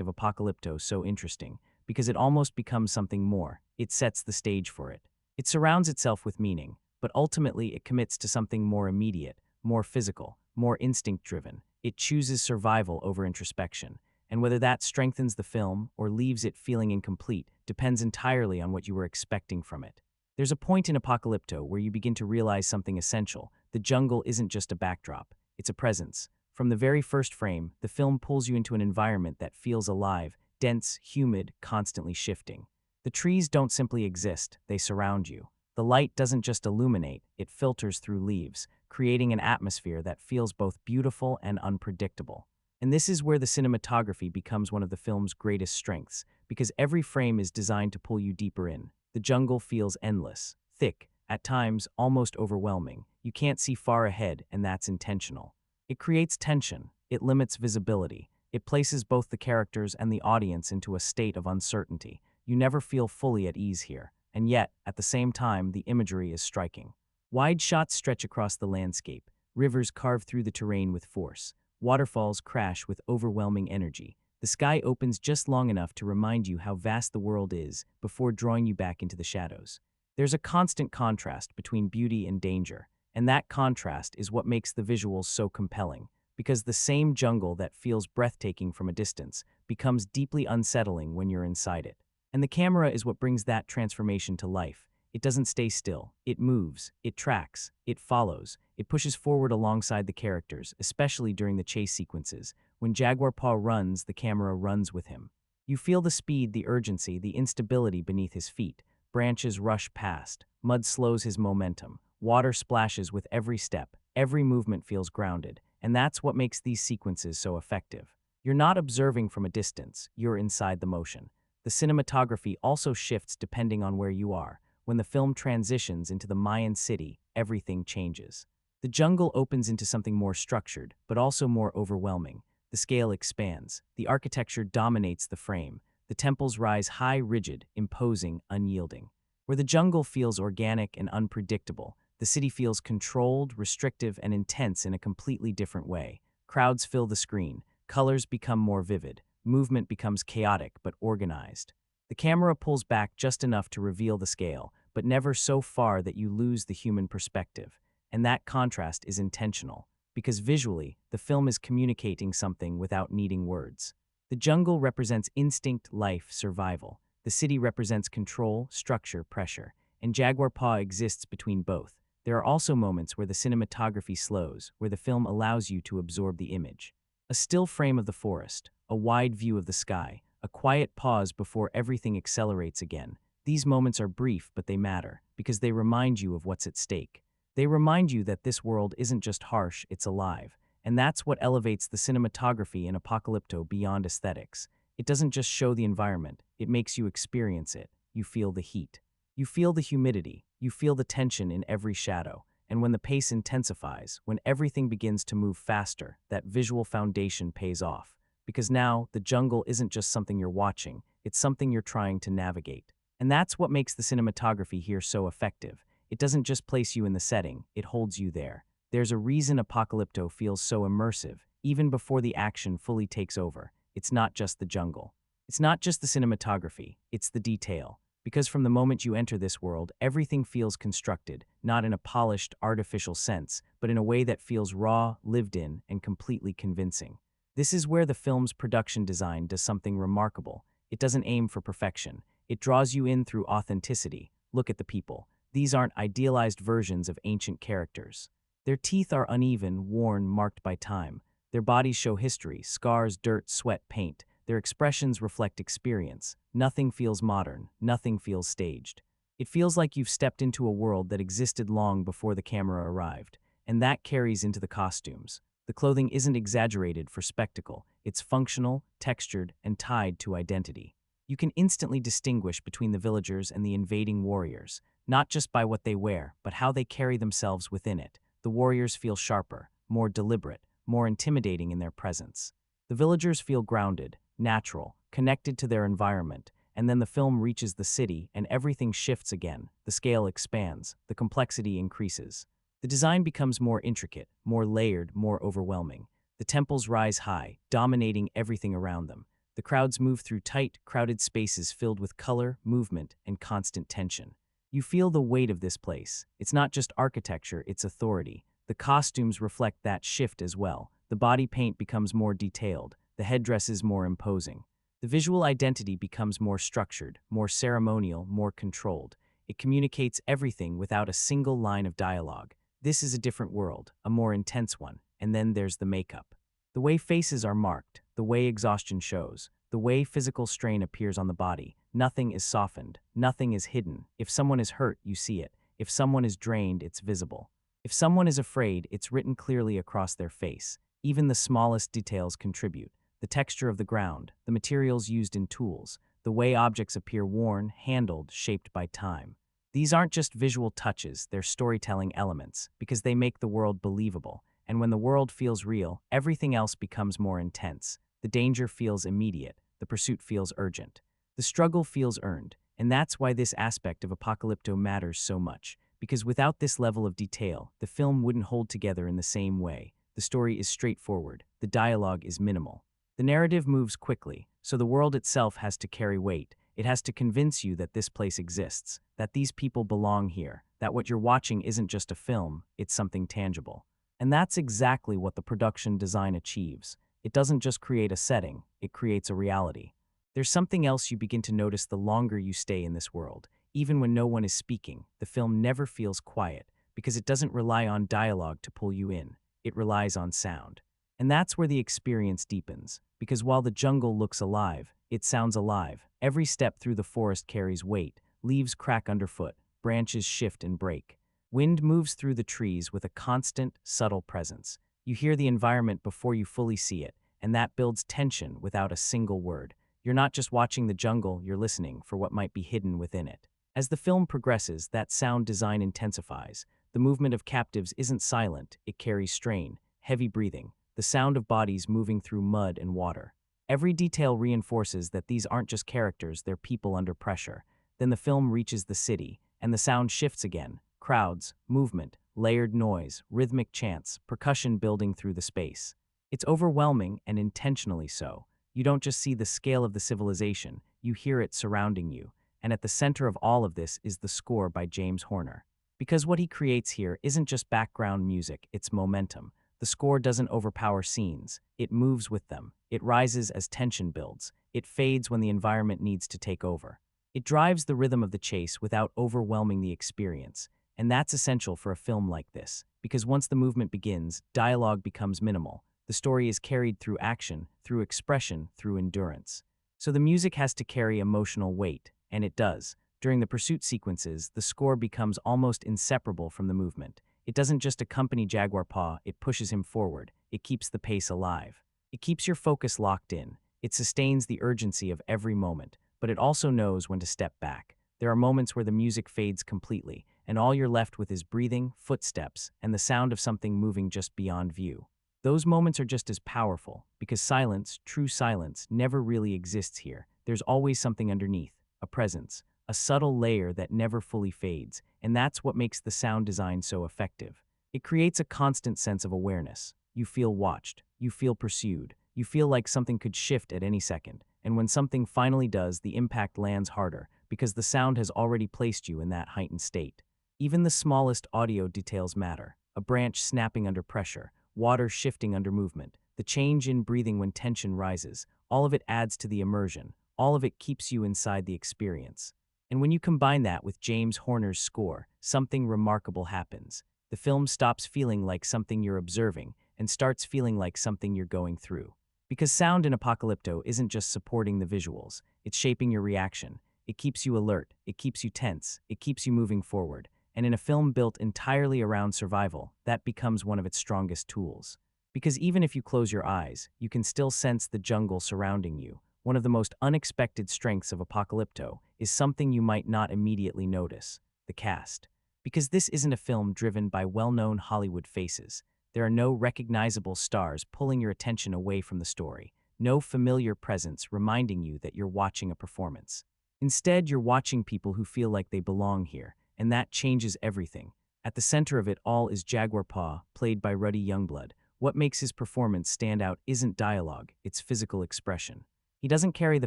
of Apocalypto so interesting, because it almost becomes something more. It sets the stage for it. It surrounds itself with meaning, but ultimately it commits to something more immediate, more physical, more instinct-driven. It chooses survival over introspection. And whether that strengthens the film or leaves it feeling incomplete depends entirely on what you were expecting from it. There's a point in Apocalypto where you begin to realize something essential. The jungle isn't just a backdrop, it's a presence. From the very first frame, the film pulls you into an environment that feels alive, dense, humid, constantly shifting. The trees don't simply exist, they surround you. The light doesn't just illuminate, it filters through leaves, creating an atmosphere that feels both beautiful and unpredictable. And this is where the cinematography becomes one of the film's greatest strengths, because every frame is designed to pull you deeper in. The jungle feels endless, thick, at times almost overwhelming. You can't see far ahead, and that's intentional. It creates tension, it limits visibility, it places both the characters and the audience into a state of uncertainty. You never feel fully at ease here, and yet, at the same time, the imagery is striking. Wide shots stretch across the landscape, rivers carve through the terrain with force. Waterfalls crash with overwhelming energy. The sky opens just long enough to remind you how vast the world is before drawing you back into the shadows. There's a constant contrast between beauty and danger, and that contrast is what makes the visuals so compelling, because the same jungle that feels breathtaking from a distance becomes deeply unsettling when you're inside it. And the camera is what brings that transformation to life. It doesn't stay still. It moves, it tracks, it follows, it pushes forward alongside the characters, especially during the chase sequences. When Jaguar Paw runs, the camera runs with him. You feel the speed, the urgency, the instability beneath his feet. Branches rush past, mud slows his momentum, water splashes with every step, every movement feels grounded, and that's what makes these sequences so effective. You're not observing from a distance, you're inside the motion. The cinematography also shifts depending on where you are. When the film transitions into the Mayan city, everything changes. The jungle opens into something more structured, but also more overwhelming. The scale expands. The architecture dominates the frame. The temples rise high, rigid, imposing, unyielding. Where the jungle feels organic and unpredictable, the city feels controlled, restrictive, and intense in a completely different way. Crowds fill the screen. Colors become more vivid. Movement becomes chaotic but organized. The camera pulls back just enough to reveal the scale, but never so far that you lose the human perspective. And that contrast is intentional, because visually, the film is communicating something without needing words. The jungle represents instinct, life, survival. The city represents control, structure, pressure, and Jaguar Paw exists between both. There are also moments where the cinematography slows, where the film allows you to absorb the image. A still frame of the forest, a wide view of the sky, a quiet pause before everything accelerates again. These moments are brief, but they matter, because they remind you of what's at stake. They remind you that this world isn't just harsh, it's alive. And that's what elevates the cinematography in Apocalypto beyond aesthetics. It doesn't just show the environment, it makes you experience it. You feel the heat. You feel the humidity. You feel the tension in every shadow. And when the pace intensifies, when everything begins to move faster, that visual foundation pays off. Because now, the jungle isn't just something you're watching, it's something you're trying to navigate. And that's what makes the cinematography here so effective. It doesn't just place you in the setting, it holds you there. There's a reason Apocalypto feels so immersive, even before the action fully takes over. It's not just the jungle. It's not just the cinematography, it's the detail. Because from the moment you enter this world, everything feels constructed, not in a polished, artificial sense, but in a way that feels raw, lived in, and completely convincing. This is where the film's production design does something remarkable. It doesn't aim for perfection. It draws you in through authenticity. Look at the people. These aren't idealized versions of ancient characters. Their teeth are uneven, worn, marked by time. Their bodies show history, scars, dirt, sweat, paint. Their expressions reflect experience. Nothing feels modern. Nothing feels staged. It feels like you've stepped into a world that existed long before the camera arrived. And that carries into the costumes. The clothing isn't exaggerated for spectacle. It's functional, textured, and tied to identity. You can instantly distinguish between the villagers and the invading warriors, not just by what they wear, but how they carry themselves within it. The warriors feel sharper, more deliberate, more intimidating in their presence. The villagers feel grounded, natural, connected to their environment, and then the film reaches the city and everything shifts again. The scale expands, the complexity increases. The design becomes more intricate, more layered, more overwhelming. The temples rise high, dominating everything around them. The crowds move through tight, crowded spaces filled with color, movement, and constant tension. You feel the weight of this place. It's not just architecture, it's authority. The costumes reflect that shift as well. The body paint becomes more detailed. The headdress is more imposing. The visual identity becomes more structured, more ceremonial, more controlled. It communicates everything without a single line of dialogue. This is a different world, a more intense one. And then there's the makeup. The way faces are marked, the way exhaustion shows, the way physical strain appears on the body. Nothing is softened, nothing is hidden. If someone is hurt, you see it. If someone is drained, it's visible. If someone is afraid, it's written clearly across their face. Even the smallest details contribute. The texture of the ground, the materials used in tools, the way objects appear worn, handled, shaped by time. These aren't just visual touches, they're storytelling elements, because they make the world believable. And when the world feels real, everything else becomes more intense. The danger feels immediate, the pursuit feels urgent. The struggle feels earned, and that's why this aspect of Apocalypto matters so much. Because without this level of detail, the film wouldn't hold together in the same way. The story is straightforward, the dialogue is minimal. The narrative moves quickly, so the world itself has to carry weight. It has to convince you that this place exists, that these people belong here, that what you're watching isn't just a film, it's something tangible. And that's exactly what the production design achieves. It doesn't just create a setting, it creates a reality. There's something else you begin to notice the longer you stay in this world. Even when no one is speaking, the film never feels quiet, because it doesn't rely on dialogue to pull you in. It relies on sound. And that's where the experience deepens, because while the jungle looks alive, it sounds alive. Every step through the forest carries weight, leaves crack underfoot, branches shift and break. Wind moves through the trees with a constant, subtle presence. You hear the environment before you fully see it, and that builds tension without a single word. You're not just watching the jungle, you're listening for what might be hidden within it. As the film progresses, that sound design intensifies. The movement of captives isn't silent, it carries strain, heavy breathing, the sound of bodies moving through mud and water. Every detail reinforces that these aren't just characters, they're people under pressure. Then the film reaches the city, and the sound shifts again. Crowds, movement, layered noise, rhythmic chants, percussion building through the space. It's overwhelming and intentionally so. You don't just see the scale of the civilization, you hear it surrounding you. And at the center of all of this is the score by James Horner. Because what he creates here isn't just background music, it's momentum. The score doesn't overpower scenes, it moves with them. It rises as tension builds. It fades when the environment needs to take over. It drives the rhythm of the chase without overwhelming the experience. And that's essential for a film like this, because once the movement begins, dialogue becomes minimal. The story is carried through action, through expression, through endurance. So the music has to carry emotional weight, and it does. During the pursuit sequences, the score becomes almost inseparable from the movement. It doesn't just accompany Jaguar Paw, it pushes him forward. It keeps the pace alive. It keeps your focus locked in. It sustains the urgency of every moment, but it also knows when to step back. There are moments where the music fades completely, and all you're left with is breathing, footsteps, and the sound of something moving just beyond view. Those moments are just as powerful, because silence, true silence, never really exists here. There's always something underneath, a presence, a subtle layer that never fully fades, and that's what makes the sound design so effective. It creates a constant sense of awareness. You feel watched, you feel pursued, you feel like something could shift at any second, and when something finally does, the impact lands harder, because the sound has already placed you in that heightened state. Even the smallest audio details matter. A branch snapping under pressure, water shifting under movement, the change in breathing when tension rises, all of it adds to the immersion. All of it keeps you inside the experience. And when you combine that with James Horner's score, something remarkable happens. The film stops feeling like something you're observing and starts feeling like something you're going through. Because sound in Apocalypto isn't just supporting the visuals, it's shaping your reaction. It keeps you alert, it keeps you tense, it keeps you moving forward. And in a film built entirely around survival, that becomes one of its strongest tools. Because even if you close your eyes, you can still sense the jungle surrounding you. One of the most unexpected strengths of Apocalypto is something you might not immediately notice: the cast. Because this isn't a film driven by well-known Hollywood faces. There are no recognizable stars pulling your attention away from the story, no familiar presence reminding you that you're watching a performance. Instead, you're watching people who feel like they belong here, and that changes everything. At the center of it all is Jaguar Paw, played by Rudy Youngblood. What makes his performance stand out isn't dialogue, it's physical expression. He doesn't carry the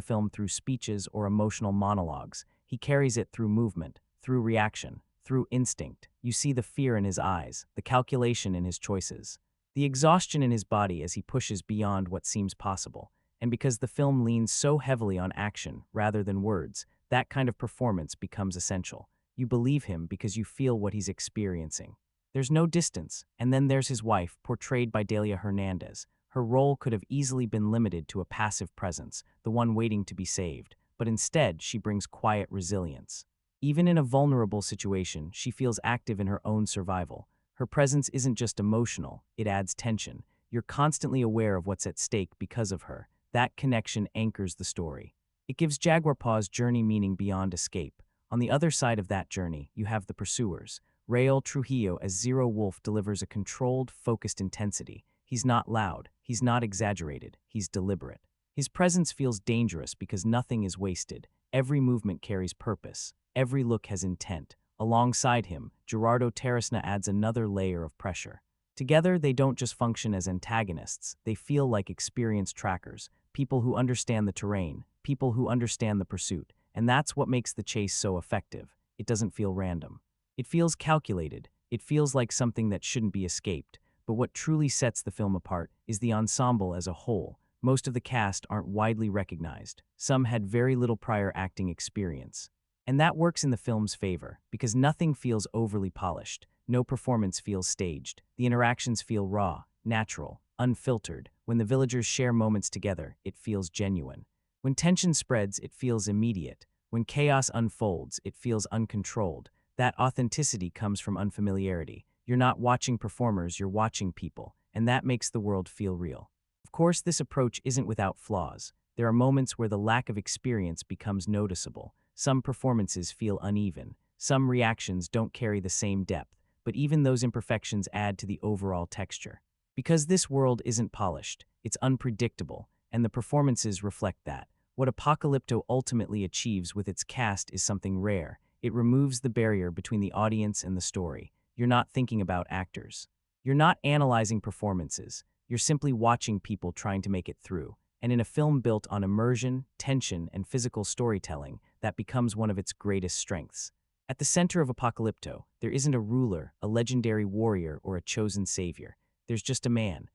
film through speeches or emotional monologues. He carries it through movement, through reaction, through instinct. You see the fear in his eyes, the calculation in his choices, the exhaustion in his body as he pushes beyond what seems possible. And because the film leans so heavily on action rather than words, that kind of performance becomes essential. You believe him because you feel what he's experiencing. There's no distance, and then there's his wife, portrayed by Dalia Hernandez. Her role could have easily been limited to a passive presence, the one waiting to be saved, but instead she brings quiet resilience. Even in a vulnerable situation, she feels active in her own survival. Her presence isn't just emotional, it adds tension. You're constantly aware of what's at stake because of her. That connection anchors the story. It gives Jaguar Paw's journey meaning beyond escape. On the other side of that journey, you have the pursuers. Raoul Trujillo as Zero Wolf delivers a controlled, focused intensity. He's not loud, he's not exaggerated, he's deliberate. His presence feels dangerous because nothing is wasted. Every movement carries purpose. Every look has intent. Alongside him, Gerardo Terrasna adds another layer of pressure. Together, they don't just function as antagonists, they feel like experienced trackers, people who understand the terrain, people who understand the pursuit. And that's what makes the chase so effective. It doesn't feel random. It feels calculated. It feels like something that shouldn't be escaped. But what truly sets the film apart is the ensemble as a whole. Most of the cast aren't widely recognized. Some had very little prior acting experience. And that works in the film's favor, because nothing feels overly polished. No performance feels staged. The interactions feel raw, natural, unfiltered. When the villagers share moments together, it feels genuine. When tension spreads, it feels immediate. When chaos unfolds, it feels uncontrolled. That authenticity comes from unfamiliarity. You're not watching performers, you're watching people, and that makes the world feel real. Of course, this approach isn't without flaws. There are moments where the lack of experience becomes noticeable. Some performances feel uneven. Some reactions don't carry the same depth, but even those imperfections add to the overall texture. Because this world isn't polished, it's unpredictable, and the performances reflect that. What Apocalypto ultimately achieves with its cast is something rare. It removes the barrier between the audience and the story. You're not thinking about actors. You're not analyzing performances. You're simply watching people trying to make it through. And in a film built on immersion, tension, and physical storytelling, that becomes one of its greatest strengths. At the center of Apocalypto, there isn't a ruler, a legendary warrior, or a chosen savior. There's just a man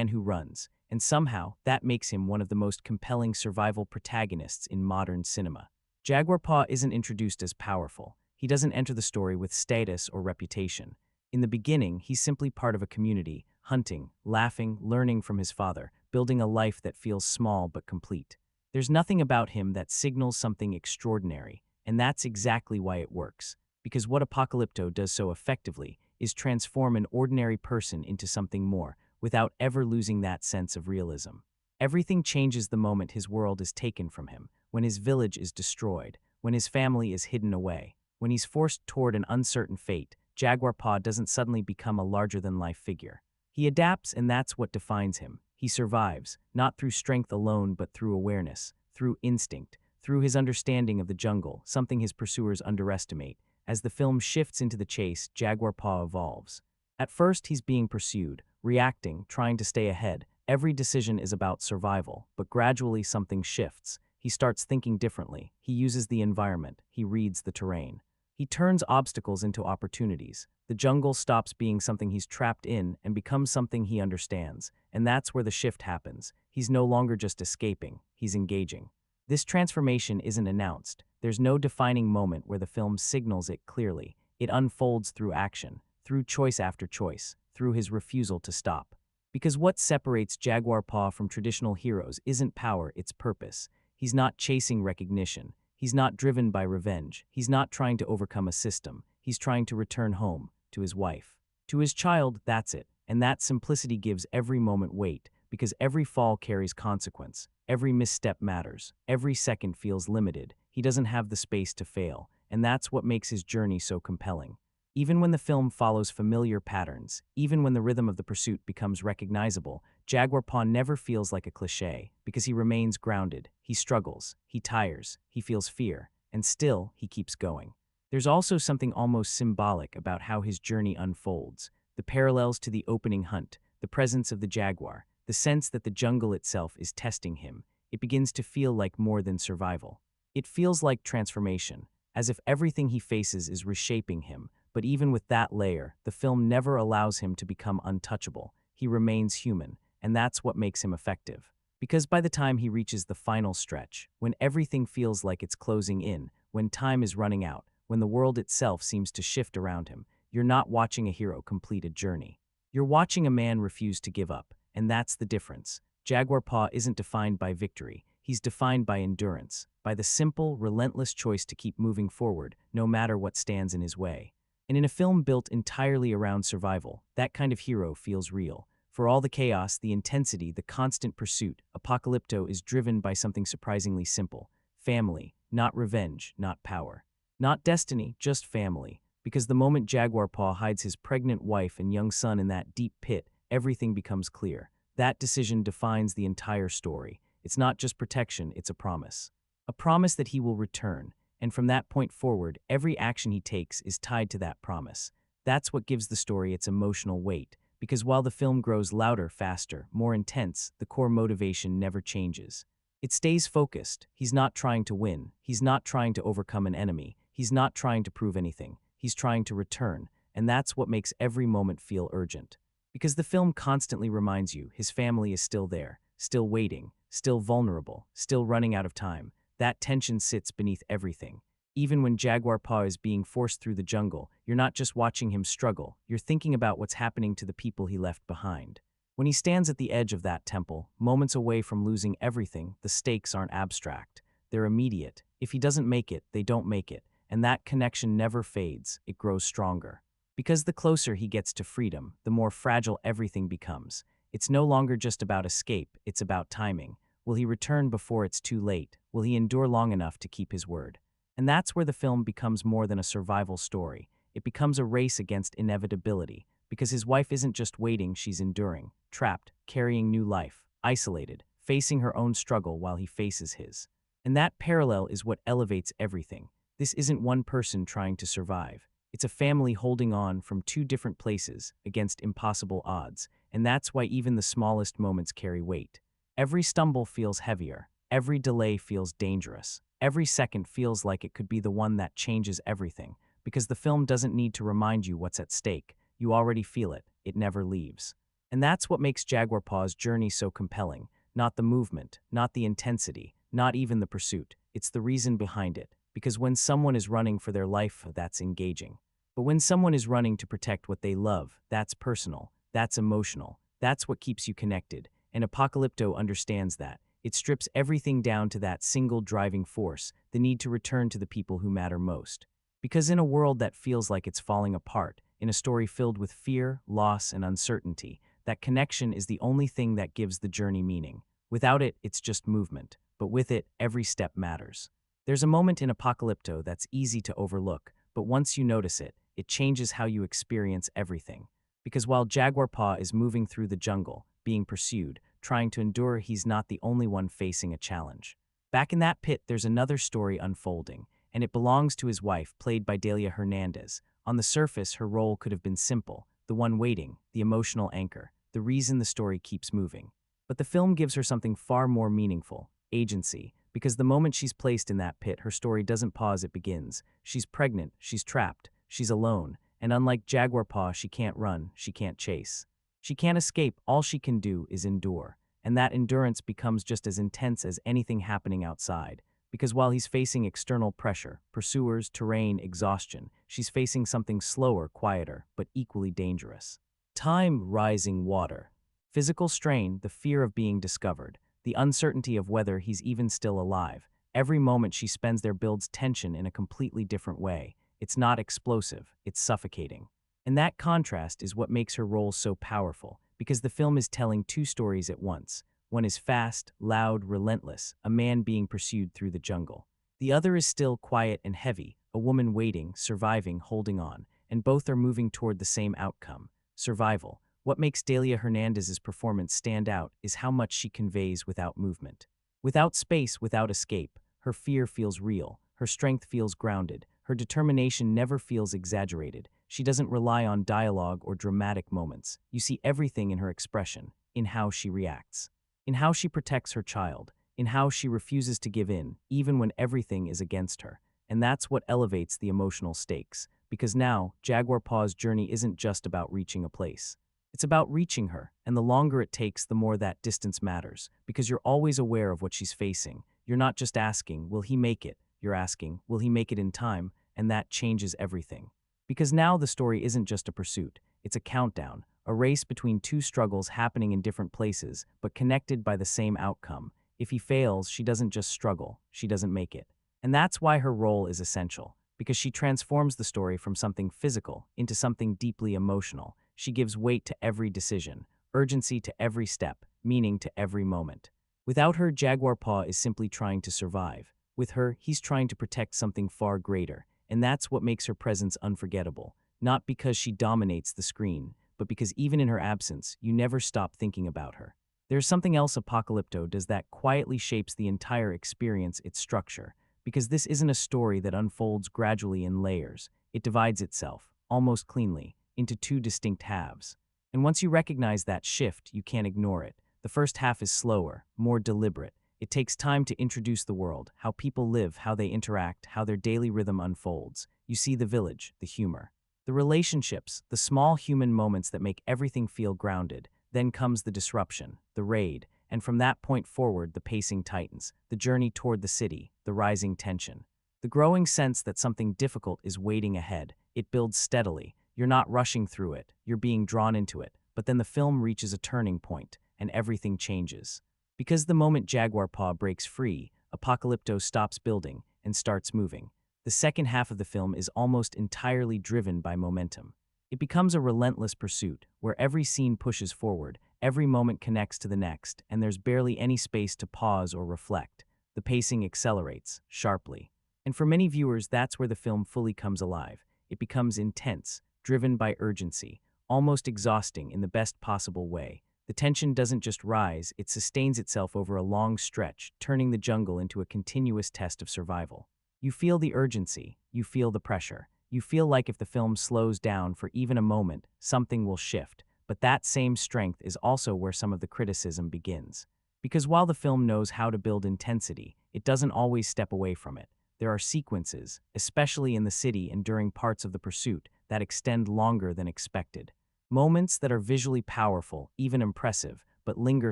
who runs, and somehow that makes him one of the most compelling survival protagonists in modern cinema. Jaguar Paw isn't introduced as powerful. He doesn't enter the story with status or reputation. In the beginning, he's simply part of a community, hunting, laughing, learning from his father, building a life that feels small but complete. There's nothing about him that signals something extraordinary, and that's exactly why it works. Because what Apocalypto does so effectively is transform an ordinary person into something more, without ever losing that sense of realism. Everything changes the moment his world is taken from him, when his village is destroyed, when his family is hidden away, when he's forced toward an uncertain fate. Jaguar Paw doesn't suddenly become a larger-than-life figure. He adapts, and that's what defines him. He survives, not through strength alone but through awareness, through instinct, through his understanding of the jungle, something his pursuers underestimate. As the film shifts into the chase, Jaguar Paw evolves. At first, he's being pursued, reacting, trying to stay ahead. Every decision is about survival, but gradually something shifts. He starts thinking differently. He uses the environment. He reads the terrain. He turns obstacles into opportunities. The jungle stops being something he's trapped in and becomes something he understands. And that's where the shift happens. He's no longer just escaping, he's engaging. This transformation isn't announced. There's no defining moment where the film signals it clearly. It unfolds through action, through choice after choice, through his refusal to stop. Because what separates Jaguar Paw from traditional heroes isn't power, it's purpose. He's not chasing recognition. He's not driven by revenge. He's not trying to overcome a system. He's trying to return home, to his wife. To his child, that's it. And that simplicity gives every moment weight, because every fall carries consequence. Every misstep matters. Every second feels limited. He doesn't have the space to fail, and that's what makes his journey so compelling. Even when the film follows familiar patterns, even when the rhythm of the pursuit becomes recognizable, Jaguar Paw never feels like a cliché, because he remains grounded. He struggles, he tires, he feels fear, and still he keeps going. There's also something almost symbolic about how his journey unfolds. The parallels to the opening hunt, the presence of the jaguar, the sense that the jungle itself is testing him. It begins to feel like more than survival. It feels like transformation, as if everything he faces is reshaping him. But even with that layer, the film never allows him to become untouchable. He remains human, and that's what makes him effective. Because by the time he reaches the final stretch, when everything feels like it's closing in, when time is running out, when the world itself seems to shift around him, you're not watching a hero complete a journey. You're watching a man refuse to give up, and that's the difference. Jaguar Paw isn't defined by victory. He's defined by endurance, by the simple, relentless choice to keep moving forward, no matter what stands in his way. And in a film built entirely around survival, that kind of hero feels real. For all the chaos, the intensity, the constant pursuit, Apocalypto is driven by something surprisingly simple. Family, not revenge, not power. Not destiny, just family. Because the moment Jaguar Paw hides his pregnant wife and young son in that deep pit, everything becomes clear. That decision defines the entire story. It's not just protection, it's a promise. A promise that he will return. And from that point forward, every action he takes is tied to that promise. That's what gives the story its emotional weight, because while the film grows louder, faster, more intense, the core motivation never changes. It stays focused. He's not trying to win. He's not trying to overcome an enemy. He's not trying to prove anything. He's trying to return, and that's what makes every moment feel urgent. Because the film constantly reminds you his family is still there, still waiting, still vulnerable, still running out of time. That tension sits beneath everything. Even when Jaguar Paw is being forced through the jungle, you're not just watching him struggle, you're thinking about what's happening to the people he left behind. When he stands at the edge of that temple, moments away from losing everything, the stakes aren't abstract. They're immediate. If he doesn't make it, they don't make it. And that connection never fades, it grows stronger. Because the closer he gets to freedom, the more fragile everything becomes. It's no longer just about escape, it's about timing. Will he return before it's too late? Will he endure long enough to keep his word? And that's where the film becomes more than a survival story. It becomes a race against inevitability, because his wife isn't just waiting, she's enduring, trapped, carrying new life, isolated, facing her own struggle while he faces his. And that parallel is what elevates everything. This isn't one person trying to survive. It's a family holding on from two different places against impossible odds, and that's why even the smallest moments carry weight. Every stumble feels heavier, every delay feels dangerous, every second feels like it could be the one that changes everything, because the film doesn't need to remind you what's at stake. You already feel it, it never leaves. And that's what makes Jaguar Paw's journey so compelling. Not the movement, not the intensity, not even the pursuit. It's the reason behind it. Because when someone is running for their life, that's engaging. But when someone is running to protect what they love, that's personal, that's emotional, that's what keeps you connected. And Apocalypto understands that. It strips everything down to that single driving force, the need to return to the people who matter most. Because in a world that feels like it's falling apart, in a story filled with fear, loss, and uncertainty, that connection is the only thing that gives the journey meaning. Without it, it's just movement. But with it, every step matters. There's a moment in Apocalypto that's easy to overlook, but once you notice it, it changes how you experience everything. Because while Jaguar Paw is moving through the jungle, being pursued, trying to endure, he's not the only one facing a challenge. Back in that pit, there's another story unfolding, and it belongs to his wife, played by Dalia Hernandez. On the surface, her role could have been simple, the one waiting, the emotional anchor, the reason the story keeps moving. But the film gives her something far more meaningful, agency, because the moment she's placed in that pit, her story doesn't pause, it begins. She's pregnant, she's trapped, she's alone, and unlike Jaguar Paw, she can't run, she can't chase. She can't escape, all she can do is endure, and that endurance becomes just as intense as anything happening outside. Because while he's facing external pressure, pursuers, terrain, exhaustion, she's facing something slower, quieter, but equally dangerous. Time, rising water. Physical strain, the fear of being discovered, the uncertainty of whether he's even still alive. Every moment she spends there builds tension in a completely different way. It's not explosive, it's suffocating. And that contrast is what makes her role so powerful, because the film is telling two stories at once. One is fast, loud, relentless, a man being pursued through the jungle. The other is still, quiet, and heavy, a woman waiting, surviving, holding on, and both are moving toward the same outcome, survival. What makes Dalia Hernandez's performance stand out is how much she conveys without movement. Without space, without escape, her fear feels real, her strength feels grounded, her determination never feels exaggerated. She doesn't rely on dialogue or dramatic moments. You see everything in her expression, in how she reacts, in how she protects her child, in how she refuses to give in, even when everything is against her. And that's what elevates the emotional stakes, because now, Jaguar Paw's journey isn't just about reaching a place. It's about reaching her, and the longer it takes, the more that distance matters, because you're always aware of what she's facing. You're not just asking, will he make it? You're asking, will he make it in time? And that changes everything. Because now the story isn't just a pursuit, it's a countdown, a race between two struggles happening in different places, but connected by the same outcome. If he fails, she doesn't just struggle, she doesn't make it. And that's why her role is essential, because she transforms the story from something physical into something deeply emotional. She gives weight to every decision, urgency to every step, meaning to every moment. Without her, Jaguar Paw is simply trying to survive. With her, he's trying to protect something far greater, and that's what makes her presence unforgettable. Not because she dominates the screen, but because even in her absence, you never stop thinking about her. There's something else Apocalypto does that quietly shapes the entire experience, its structure. Because this isn't a story that unfolds gradually in layers. It divides itself, almost cleanly, into two distinct halves. And once you recognize that shift, you can't ignore it. The first half is slower, more deliberate. It takes time to introduce the world, how people live, how they interact, how their daily rhythm unfolds. You see the village, the humor, the relationships, the small human moments that make everything feel grounded. Then comes the disruption, the raid, and from that point forward, the pacing tightens, the journey toward the city, the rising tension. The growing sense that something difficult is waiting ahead. It builds steadily. You're not rushing through it, you're being drawn into it. But then the film reaches a turning point, and everything changes. Because the moment Jaguar Paw breaks free, Apocalypto stops building and starts moving. The second half of the film is almost entirely driven by momentum. It becomes a relentless pursuit, where every scene pushes forward, every moment connects to the next, and there's barely any space to pause or reflect. The pacing accelerates, sharply. And for many viewers, that's where the film fully comes alive. It becomes intense, driven by urgency, almost exhausting in the best possible way. The tension doesn't just rise, it sustains itself over a long stretch, turning the jungle into a continuous test of survival. You feel the urgency, you feel the pressure. You feel like if the film slows down for even a moment, something will shift. But that same strength is also where some of the criticism begins. Because while the film knows how to build intensity, it doesn't always step away from it. There are sequences, especially in the city and during parts of the pursuit, that extend longer than expected. Moments that are visually powerful, even impressive, but linger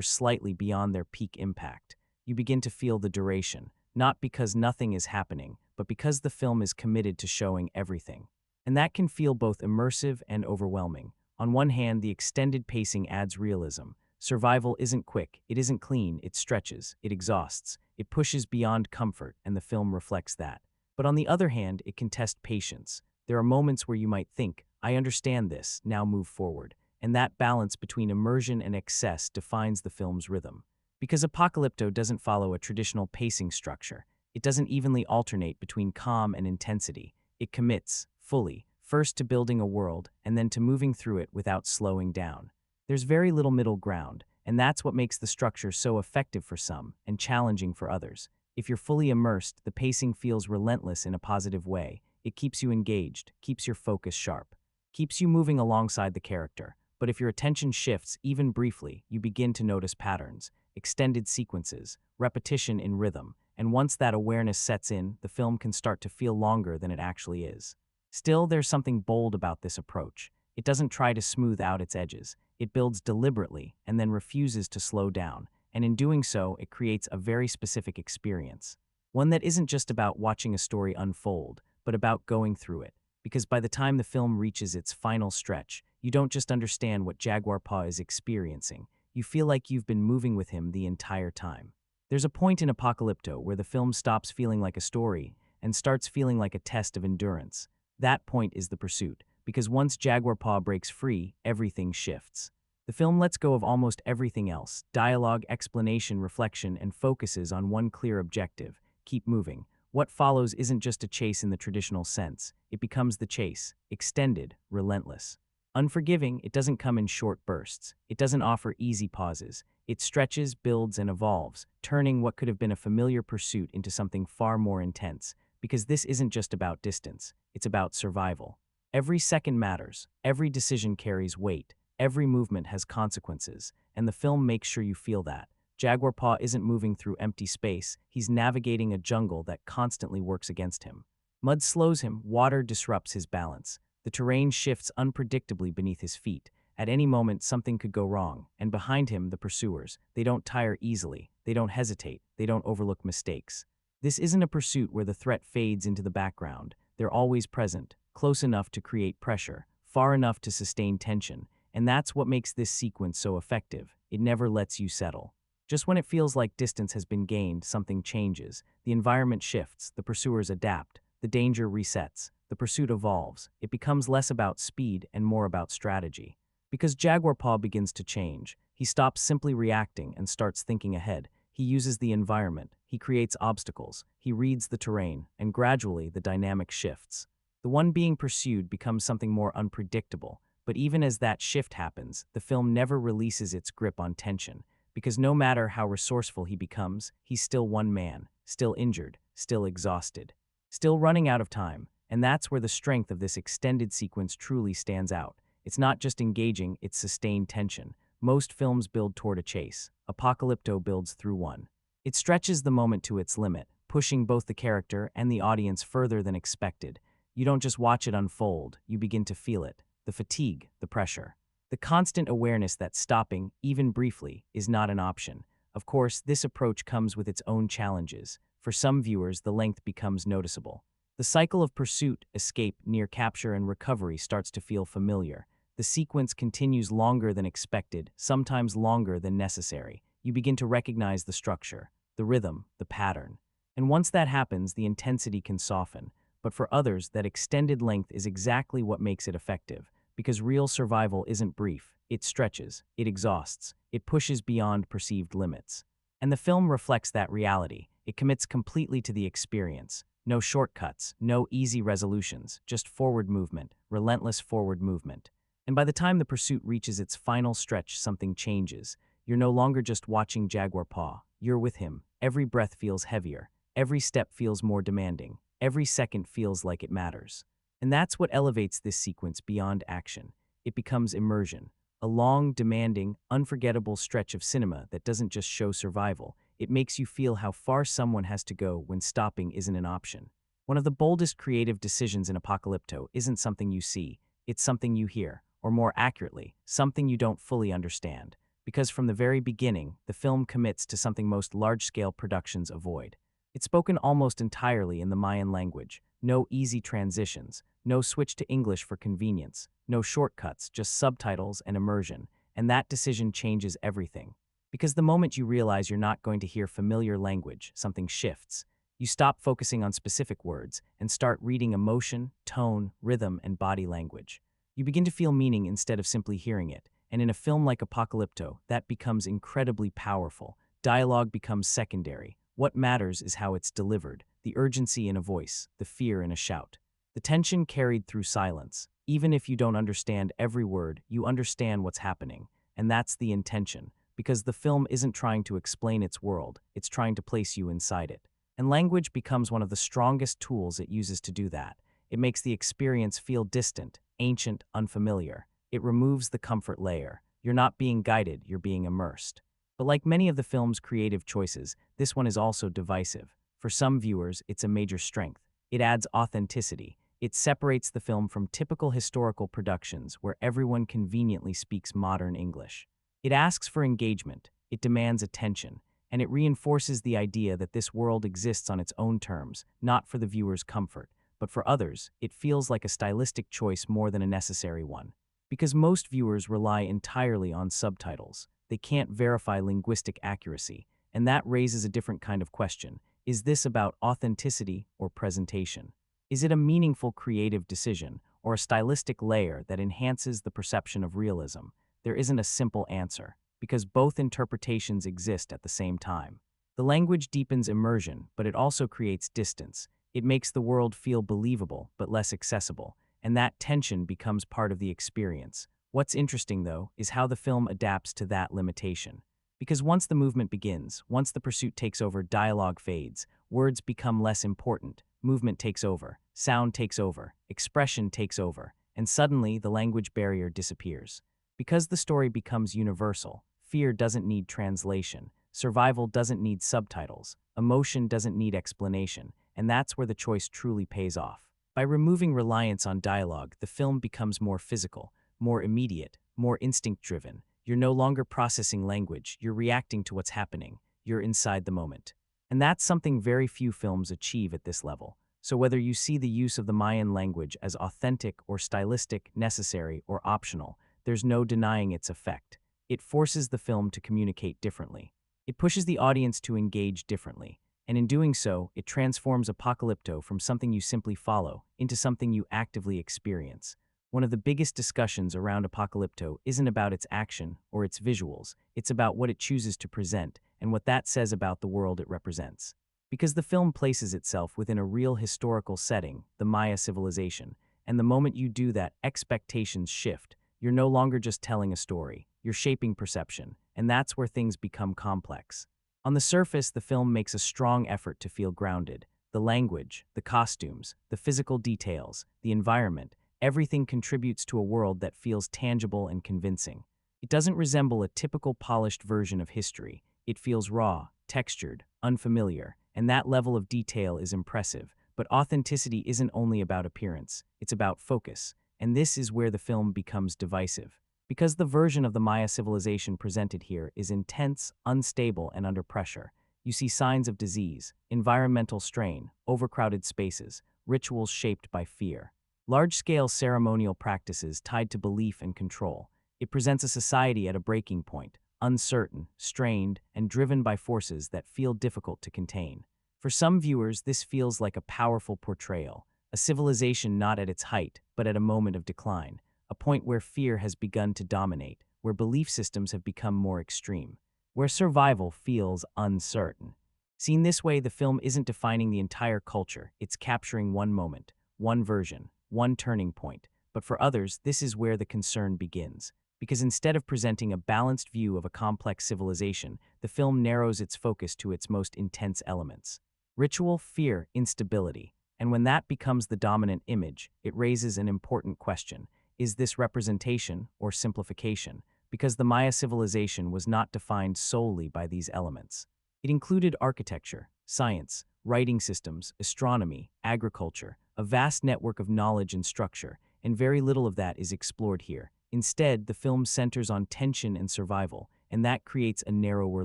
slightly beyond their peak impact. You begin to feel the duration, not because nothing is happening, but because the film is committed to showing everything. And that can feel both immersive and overwhelming. On one hand, the extended pacing adds realism. Survival isn't quick, it isn't clean, it stretches, it exhausts, it pushes beyond comfort, and the film reflects that. But on the other hand, it can test patience. There are moments where you might think, I understand this, now move forward. And that balance between immersion and excess defines the film's rhythm. Because Apocalypto doesn't follow a traditional pacing structure. It doesn't evenly alternate between calm and intensity. It commits, fully, first to building a world and then to moving through it without slowing down. There's very little middle ground, and that's what makes the structure so effective for some and challenging for others. If you're fully immersed, the pacing feels relentless in a positive way. It keeps you engaged, keeps your focus sharp, keeps you moving alongside the character. But if your attention shifts, even briefly, you begin to notice patterns, extended sequences, repetition in rhythm, and once that awareness sets in, the film can start to feel longer than it actually is. Still, there's something bold about this approach. It doesn't try to smooth out its edges. It builds deliberately and then refuses to slow down, and in doing so, it creates a very specific experience. One that isn't just about watching a story unfold, but about going through it. Because by the time the film reaches its final stretch, you don't just understand what Jaguar Paw is experiencing, you feel like you've been moving with him the entire time. There's a point in Apocalypto where the film stops feeling like a story and starts feeling like a test of endurance. That point is the pursuit, because once Jaguar Paw breaks free, everything shifts. The film lets go of almost everything else, dialogue, explanation, reflection, and focuses on one clear objective: keep moving. What follows isn't just a chase in the traditional sense. It becomes the chase, extended, relentless. Unforgiving, it doesn't come in short bursts. It doesn't offer easy pauses. It stretches, builds, and evolves, turning what could have been a familiar pursuit into something far more intense. Because this isn't just about distance, it's about survival. Every second matters, every decision carries weight, every movement has consequences, and the film makes sure you feel that. Jaguar Paw isn't moving through empty space, he's navigating a jungle that constantly works against him. Mud slows him, water disrupts his balance. The terrain shifts unpredictably beneath his feet. At any moment, something could go wrong, and behind him, the pursuers. They don't tire easily, they don't hesitate, they don't overlook mistakes. This isn't a pursuit where the threat fades into the background. They're always present, close enough to create pressure, far enough to sustain tension, and that's what makes this sequence so effective. It never lets you settle. Just when it feels like distance has been gained, something changes. The environment shifts, the pursuers adapt, the danger resets, the pursuit evolves. It becomes less about speed and more about strategy. Because Jaguar Paw begins to change, he stops simply reacting and starts thinking ahead. He uses the environment, he creates obstacles, he reads the terrain, and gradually the dynamic shifts. The one being pursued becomes something more unpredictable, but even as that shift happens, the film never releases its grip on tension. Because no matter how resourceful he becomes, he's still one man, still injured, still exhausted, still running out of time, and that's where the strength of this extended sequence truly stands out. It's not just engaging, it's sustained tension. Most films build toward a chase. Apocalypto builds through one. It stretches the moment to its limit, pushing both the character and the audience further than expected. You don't just watch it unfold, you begin to feel it. The fatigue, the pressure. The constant awareness that stopping, even briefly, is not an option. Of course, this approach comes with its own challenges. For some viewers, the length becomes noticeable. The cycle of pursuit, escape, near capture, and recovery starts to feel familiar. The sequence continues longer than expected, sometimes longer than necessary. You begin to recognize the structure, the rhythm, the pattern. And once that happens, the intensity can soften. But for others, that extended length is exactly what makes it effective. because real survival isn't brief. It stretches, it exhausts, it pushes beyond perceived limits. And the film reflects that reality. It commits completely to the experience. No shortcuts, no easy resolutions, just forward movement, relentless forward movement. And by the time the pursuit reaches its final stretch, something changes. You're no longer just watching Jaguar paw. You're with him. Every breath feels heavier. Every step feels more demanding. Every second feels like it matters. And that's what elevates this sequence beyond action. It becomes immersion. A long, demanding, unforgettable stretch of cinema that doesn't just show survival. It makes you feel how far someone has to go when stopping isn't an option. One of the boldest creative decisions in Apocalypto isn't something you see, it's something you hear, or more accurately, something you don't fully understand. Because from the very beginning, the film commits to something most large-scale productions avoid. It's spoken almost entirely in the Mayan language. No easy transitions, no switch to English for convenience, no shortcuts, just subtitles and immersion. And that decision changes everything. Because the moment you realize you're not going to hear familiar language, something shifts. You stop focusing on specific words and start reading emotion, tone, rhythm, and body language. You begin to feel meaning instead of simply hearing it. And in a film like Apocalypto, that becomes incredibly powerful. Dialogue becomes secondary. What matters is how it's delivered, the urgency in a voice, the fear in a shout. The tension carried through silence. Even if you don't understand every word, you understand what's happening. And that's the intention, because the film isn't trying to explain its world, it's trying to place you inside it. And language becomes one of the strongest tools it uses to do that. It makes the experience feel distant, ancient, unfamiliar. It removes the comfort layer. You're not being guided, you're being immersed. But like many of the film's creative choices, this one is also divisive. For some viewers, it's a major strength. It adds authenticity. It separates the film from typical historical productions where everyone conveniently speaks modern English. It asks for engagement, it demands attention, and it reinforces the idea that this world exists on its own terms, not for the viewer's comfort. But for others, it feels like a stylistic choice more than a necessary one. Because most viewers rely entirely on subtitles. They can't verify linguistic accuracy, and that raises a different kind of question. Is this about authenticity or presentation? Is it a meaningful creative decision or a stylistic layer that enhances the perception of realism? There isn't a simple answer, because both interpretations exist at the same time. The language deepens immersion, but it also creates distance. It makes the world feel believable but less accessible, and that tension becomes part of the experience. What's interesting, though, is how the film adapts to that limitation. Because once the movement begins, once the pursuit takes over, dialogue fades, words become less important, movement takes over, sound takes over, expression takes over, and suddenly the language barrier disappears. Because the story becomes universal, fear doesn't need translation, survival doesn't need subtitles, emotion doesn't need explanation, and that's where the choice truly pays off. By removing reliance on dialogue, the film becomes more physical, more immediate, more instinct-driven. You're no longer processing language, you're reacting to what's happening, you're inside the moment. And that's something very few films achieve at this level. So whether you see the use of the Mayan language as authentic or stylistic, necessary or optional, there's no denying its effect. It forces the film to communicate differently. It pushes the audience to engage differently. And in doing so, it transforms Apocalypto from something you simply follow into something you actively experience. One of the biggest discussions around Apocalypto isn't about its action or its visuals, it's about what it chooses to present and what that says about the world it represents. Because the film places itself within a real historical setting, the Maya civilization, and the moment you do that, expectations shift. You're no longer just telling a story, you're shaping perception, and that's where things become complex. On the surface, the film makes a strong effort to feel grounded. The language, the costumes, the physical details, the environment, everything contributes to a world that feels tangible and convincing. It doesn't resemble a typical polished version of history. It feels raw, textured, unfamiliar, and that level of detail is impressive. But authenticity isn't only about appearance, it's about focus, and this is where the film becomes divisive. Because the version of the Maya civilization presented here is intense, unstable, and under pressure, you see signs of disease, environmental strain, overcrowded spaces, rituals shaped by fear. Large-scale ceremonial practices tied to belief and control. It presents a society at a breaking point, uncertain, strained, and driven by forces that feel difficult to contain. For some viewers, this feels like a powerful portrayal, a civilization not at its height, but at a moment of decline, a point where fear has begun to dominate, where belief systems have become more extreme, where survival feels uncertain. Seen this way, the film isn't defining the entire culture, it's capturing one moment, one version, one turning point. But for others, this is where the concern begins. Because instead of presenting a balanced view of a complex civilization, the film narrows its focus to its most intense elements. Ritual, fear, instability. And when that becomes the dominant image, it raises an important question. Is this representation or simplification? Because the Maya civilization was not defined solely by these elements. It included architecture, science, writing systems, astronomy, agriculture, a vast network of knowledge and structure, and very little of that is explored here. Instead, the film centers on tension and survival, and that creates a narrower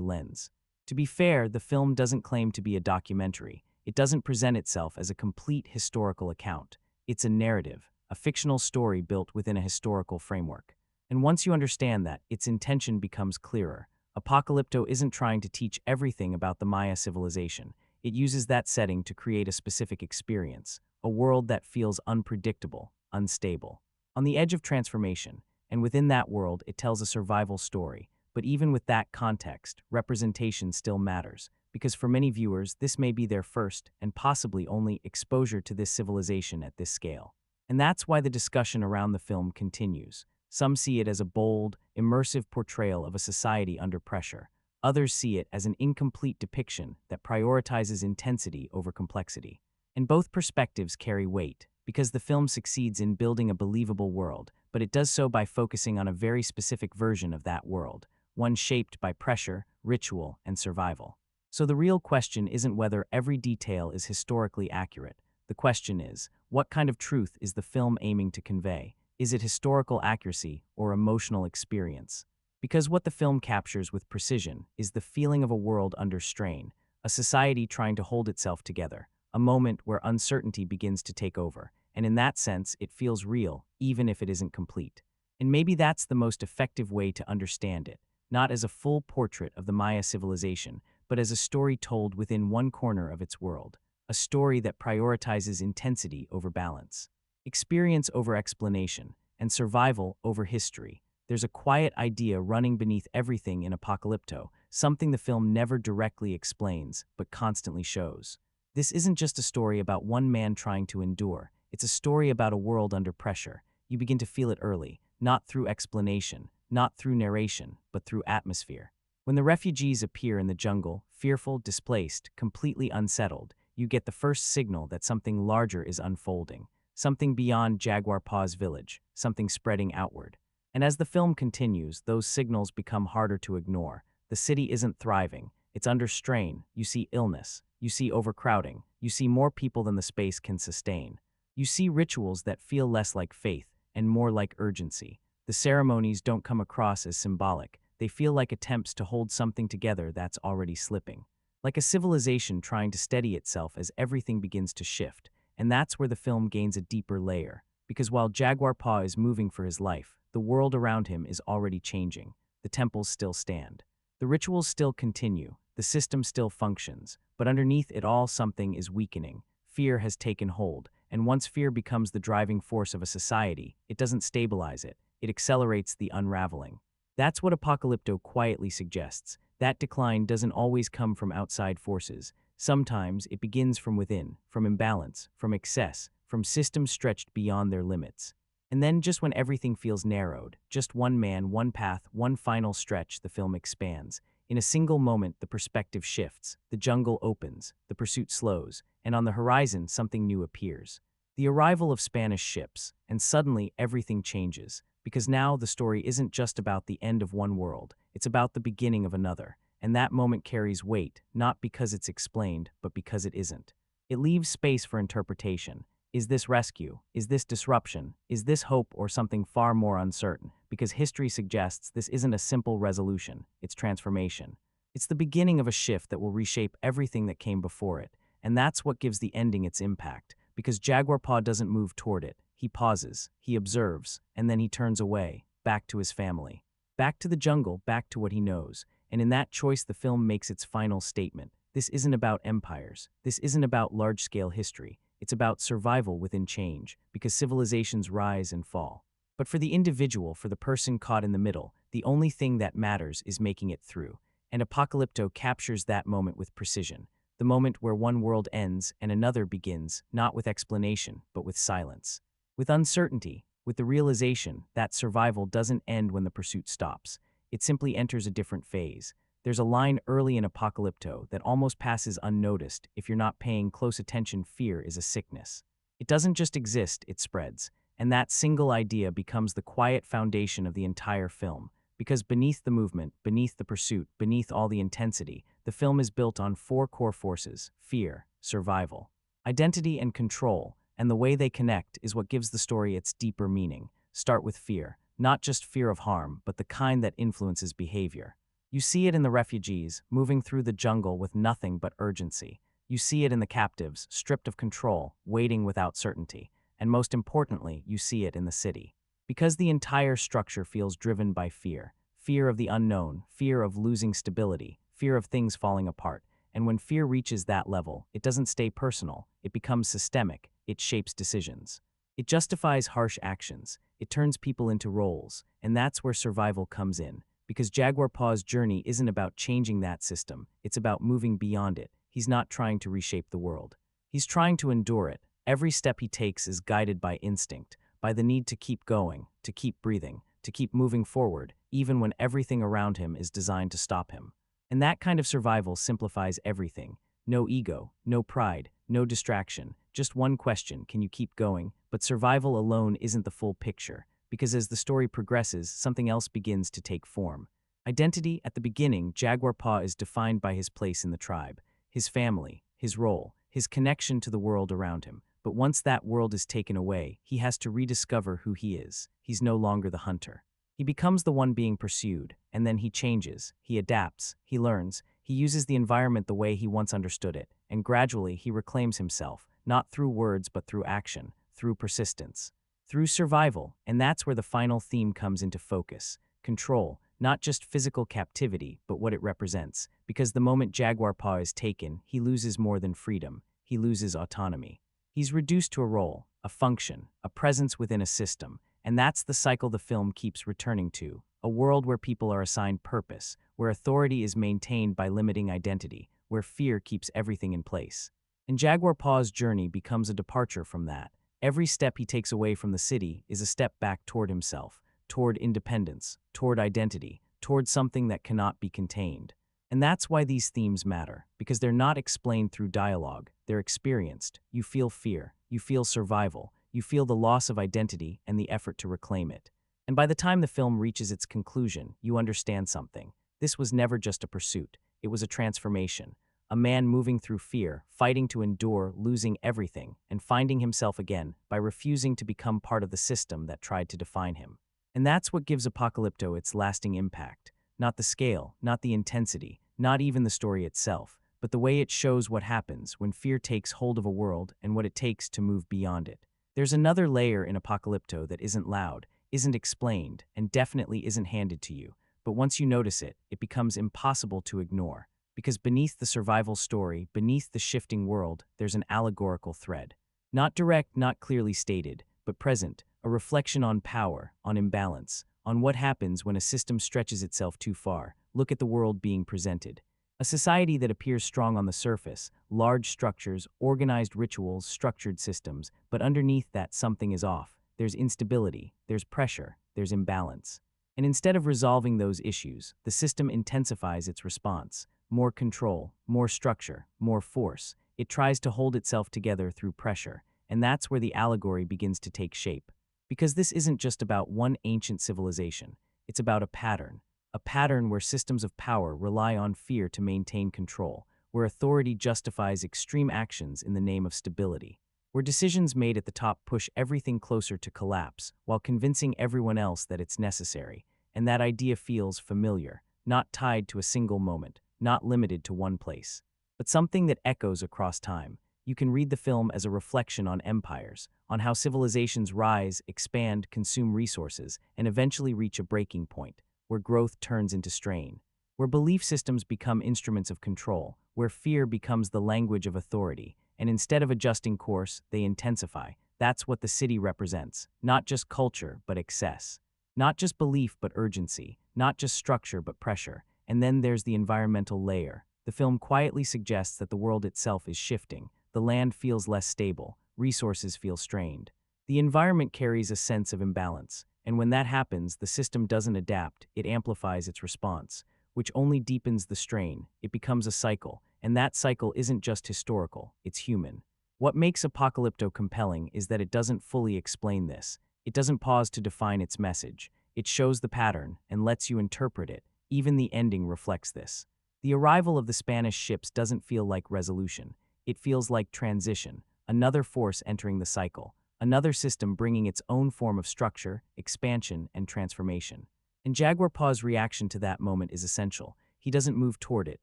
lens. To be fair, the film doesn't claim to be a documentary. It doesn't present itself as a complete historical account. It's a narrative, a fictional story built within a historical framework. And once you understand that, its intention becomes clearer. Apocalypto isn't trying to teach everything about the Maya civilization. It uses that setting to create a specific experience, a world that feels unpredictable, unstable, on the edge of transformation, and within that world, it tells a survival story. But even with that context, representation still matters, because for many viewers, this may be their first, and possibly only, exposure to this civilization at this scale. And that's why the discussion around the film continues. Some see it as a bold, immersive portrayal of a society under pressure. Others see it as an incomplete depiction that prioritizes intensity over complexity. And both perspectives carry weight, because the film succeeds in building a believable world, but it does so by focusing on a very specific version of that world, one shaped by pressure, ritual, and survival. So the real question isn't whether every detail is historically accurate. The question is, what kind of truth is the film aiming to convey? Is it historical accuracy or emotional experience? Because what the film captures with precision is the feeling of a world under strain, a society trying to hold itself together, a moment where uncertainty begins to take over, and in that sense, it feels real, even if it isn't complete. And maybe that's the most effective way to understand it, not as a full portrait of the Maya civilization, but as a story told within one corner of its world, a story that prioritizes intensity over balance, experience over explanation, and survival over history. There's a quiet idea running beneath everything in Apocalypto, something the film never directly explains, but constantly shows. This isn't just a story about one man trying to endure. It's a story about a world under pressure. You begin to feel it early, not through explanation, not through narration, but through atmosphere. When the refugees appear in the jungle, fearful, displaced, completely unsettled, you get the first signal that something larger is unfolding, something beyond Jaguar Paw's village, something spreading outward. And as the film continues, those signals become harder to ignore. The city isn't thriving. It's under strain. You see illness. You see overcrowding. You see more people than the space can sustain. You see rituals that feel less like faith and more like urgency. The ceremonies don't come across as symbolic. They feel like attempts to hold something together that's already slipping. Like a civilization trying to steady itself as everything begins to shift. And that's where the film gains a deeper layer. Because while Jaguar Paw is moving for his life, the world around him is already changing. The temples still stand. The rituals still continue. The system still functions. But underneath it all, something is weakening. Fear has taken hold. And once fear becomes the driving force of a society, it doesn't stabilize it. It accelerates the unraveling. That's what Apocalypto quietly suggests. That decline doesn't always come from outside forces. Sometimes it begins from within, from imbalance, from excess, from systems stretched beyond their limits. And then just when everything feels narrowed, just one man, one path, one final stretch, the film expands. In a single moment, the perspective shifts, the jungle opens, the pursuit slows, and on the horizon, something new appears. The arrival of Spanish ships, and suddenly everything changes. Because now the story isn't just about the end of one world, it's about the beginning of another. And that moment carries weight, not because it's explained, but because it isn't. It leaves space for interpretation. Is this rescue? Is this disruption? Is this hope or something far more uncertain? Because history suggests this isn't a simple resolution, it's transformation. It's the beginning of a shift that will reshape everything that came before it. And that's what gives the ending its impact. Because Jaguar Paw doesn't move toward it. He pauses, he observes, and then he turns away, back to his family. Back to the jungle, back to what he knows. And in that choice, the film makes its final statement. This isn't about empires. This isn't about large-scale history. It's about survival within change, because civilizations rise and fall. But for the individual, for the person caught in the middle, the only thing that matters is making it through. And Apocalypto captures that moment with precision, the moment where one world ends and another begins, not with explanation, but with silence. With uncertainty, with the realization that survival doesn't end when the pursuit stops. It simply enters a different phase. There's a line early in Apocalypto that almost passes unnoticed. If you're not paying close attention, fear is a sickness. It doesn't just exist, it spreads. And that single idea becomes the quiet foundation of the entire film. Because beneath the movement, beneath the pursuit, beneath all the intensity, the film is built on four core forces: fear, survival, identity, and control. And the way they connect is what gives the story its deeper meaning. Start with fear, not just fear of harm, but the kind that influences behavior. You see it in the refugees, moving through the jungle with nothing but urgency. You see it in the captives, stripped of control, waiting without certainty. And most importantly, you see it in the city. Because the entire structure feels driven by fear. Fear of the unknown, fear of losing stability, fear of things falling apart. And when fear reaches that level, it doesn't stay personal, it becomes systemic, it shapes decisions. It justifies harsh actions, it turns people into roles, and that's where survival comes in. Because Jaguar Paw's journey isn't about changing that system, it's about moving beyond it. He's not trying to reshape the world. He's trying to endure it. Every step he takes is guided by instinct, by the need to keep going, to keep breathing, to keep moving forward, even when everything around him is designed to stop him. And that kind of survival simplifies everything. No ego, no pride, no distraction, just one question: can you keep going? But survival alone isn't the full picture, because as the story progresses, something else begins to take form. Identity. At the beginning, Jaguar Paw is defined by his place in the tribe, his family, his role, his connection to the world around him. But once that world is taken away, he has to rediscover who he is. He's no longer the hunter. He becomes the one being pursued, and then he changes, he adapts, he learns, he uses the environment the way he once understood it, and gradually he reclaims himself, not through words but through action, through persistence, through survival. And that's where the final theme comes into focus: control, not just physical captivity, but what it represents. Because the moment Jaguar Paw is taken, he loses more than freedom, he loses autonomy. He's reduced to a role, a function, a presence within a system, and that's the cycle the film keeps returning to: a world where people are assigned purpose, where authority is maintained by limiting identity, where fear keeps everything in place. And Jaguar Paw's journey becomes a departure from that. Every step he takes away from the city is a step back toward himself, toward independence, toward identity, toward something that cannot be contained. And that's why these themes matter, because they're not explained through dialogue, they're experienced. You feel fear, you feel survival, you feel the loss of identity and the effort to reclaim it. And by the time the film reaches its conclusion, you understand something. This was never just a pursuit, it was a transformation. A man moving through fear, fighting to endure, losing everything, and finding himself again by refusing to become part of the system that tried to define him. And that's what gives Apocalypto its lasting impact. Not the scale, not the intensity, not even the story itself, but the way it shows what happens when fear takes hold of a world and what it takes to move beyond it. There's another layer in Apocalypto that isn't loud, isn't explained, and definitely isn't handed to you. But once you notice it, it becomes impossible to ignore. Because beneath the survival story, beneath the shifting world, there's an allegorical thread. Not direct, not clearly stated, but present, a reflection on power, on imbalance, on what happens when a system stretches itself too far. Look at the world being presented. A society that appears strong on the surface, large structures, organized rituals, structured systems, but underneath that something is off. There's instability, there's pressure, there's imbalance. And instead of resolving those issues, the system intensifies its response. More control, more structure, more force. It tries to hold itself together through pressure, and that's where the allegory begins to take shape. Because this isn't just about one ancient civilization, it's about a pattern where systems of power rely on fear to maintain control, where authority justifies extreme actions in the name of stability, where decisions made at the top push everything closer to collapse while convincing everyone else that it's necessary. And that idea feels familiar, not tied to a single moment, not limited to one place, but something that echoes across time. You can read the film as a reflection on empires, on how civilizations rise, expand, consume resources, and eventually reach a breaking point, where growth turns into strain, where belief systems become instruments of control, where fear becomes the language of authority, and instead of adjusting course, they intensify. That's what the city represents, not just culture, but excess. Not just belief, but urgency. Not just structure, but pressure. And then there's the environmental layer. The film quietly suggests that the world itself is shifting. The land feels less stable. Resources feel strained. The environment carries a sense of imbalance. And when that happens, the system doesn't adapt, it amplifies its response, which only deepens the strain. It becomes a cycle. And that cycle isn't just historical, it's human. What makes Apocalypto compelling is that it doesn't fully explain this. It doesn't pause to define its message. It shows the pattern and lets you interpret it. Even the ending reflects this. The arrival of the Spanish ships doesn't feel like resolution. It feels like transition, another force entering the cycle, another system bringing its own form of structure, expansion, and transformation. And Jaguar Paw's reaction to that moment is essential. He doesn't move toward it.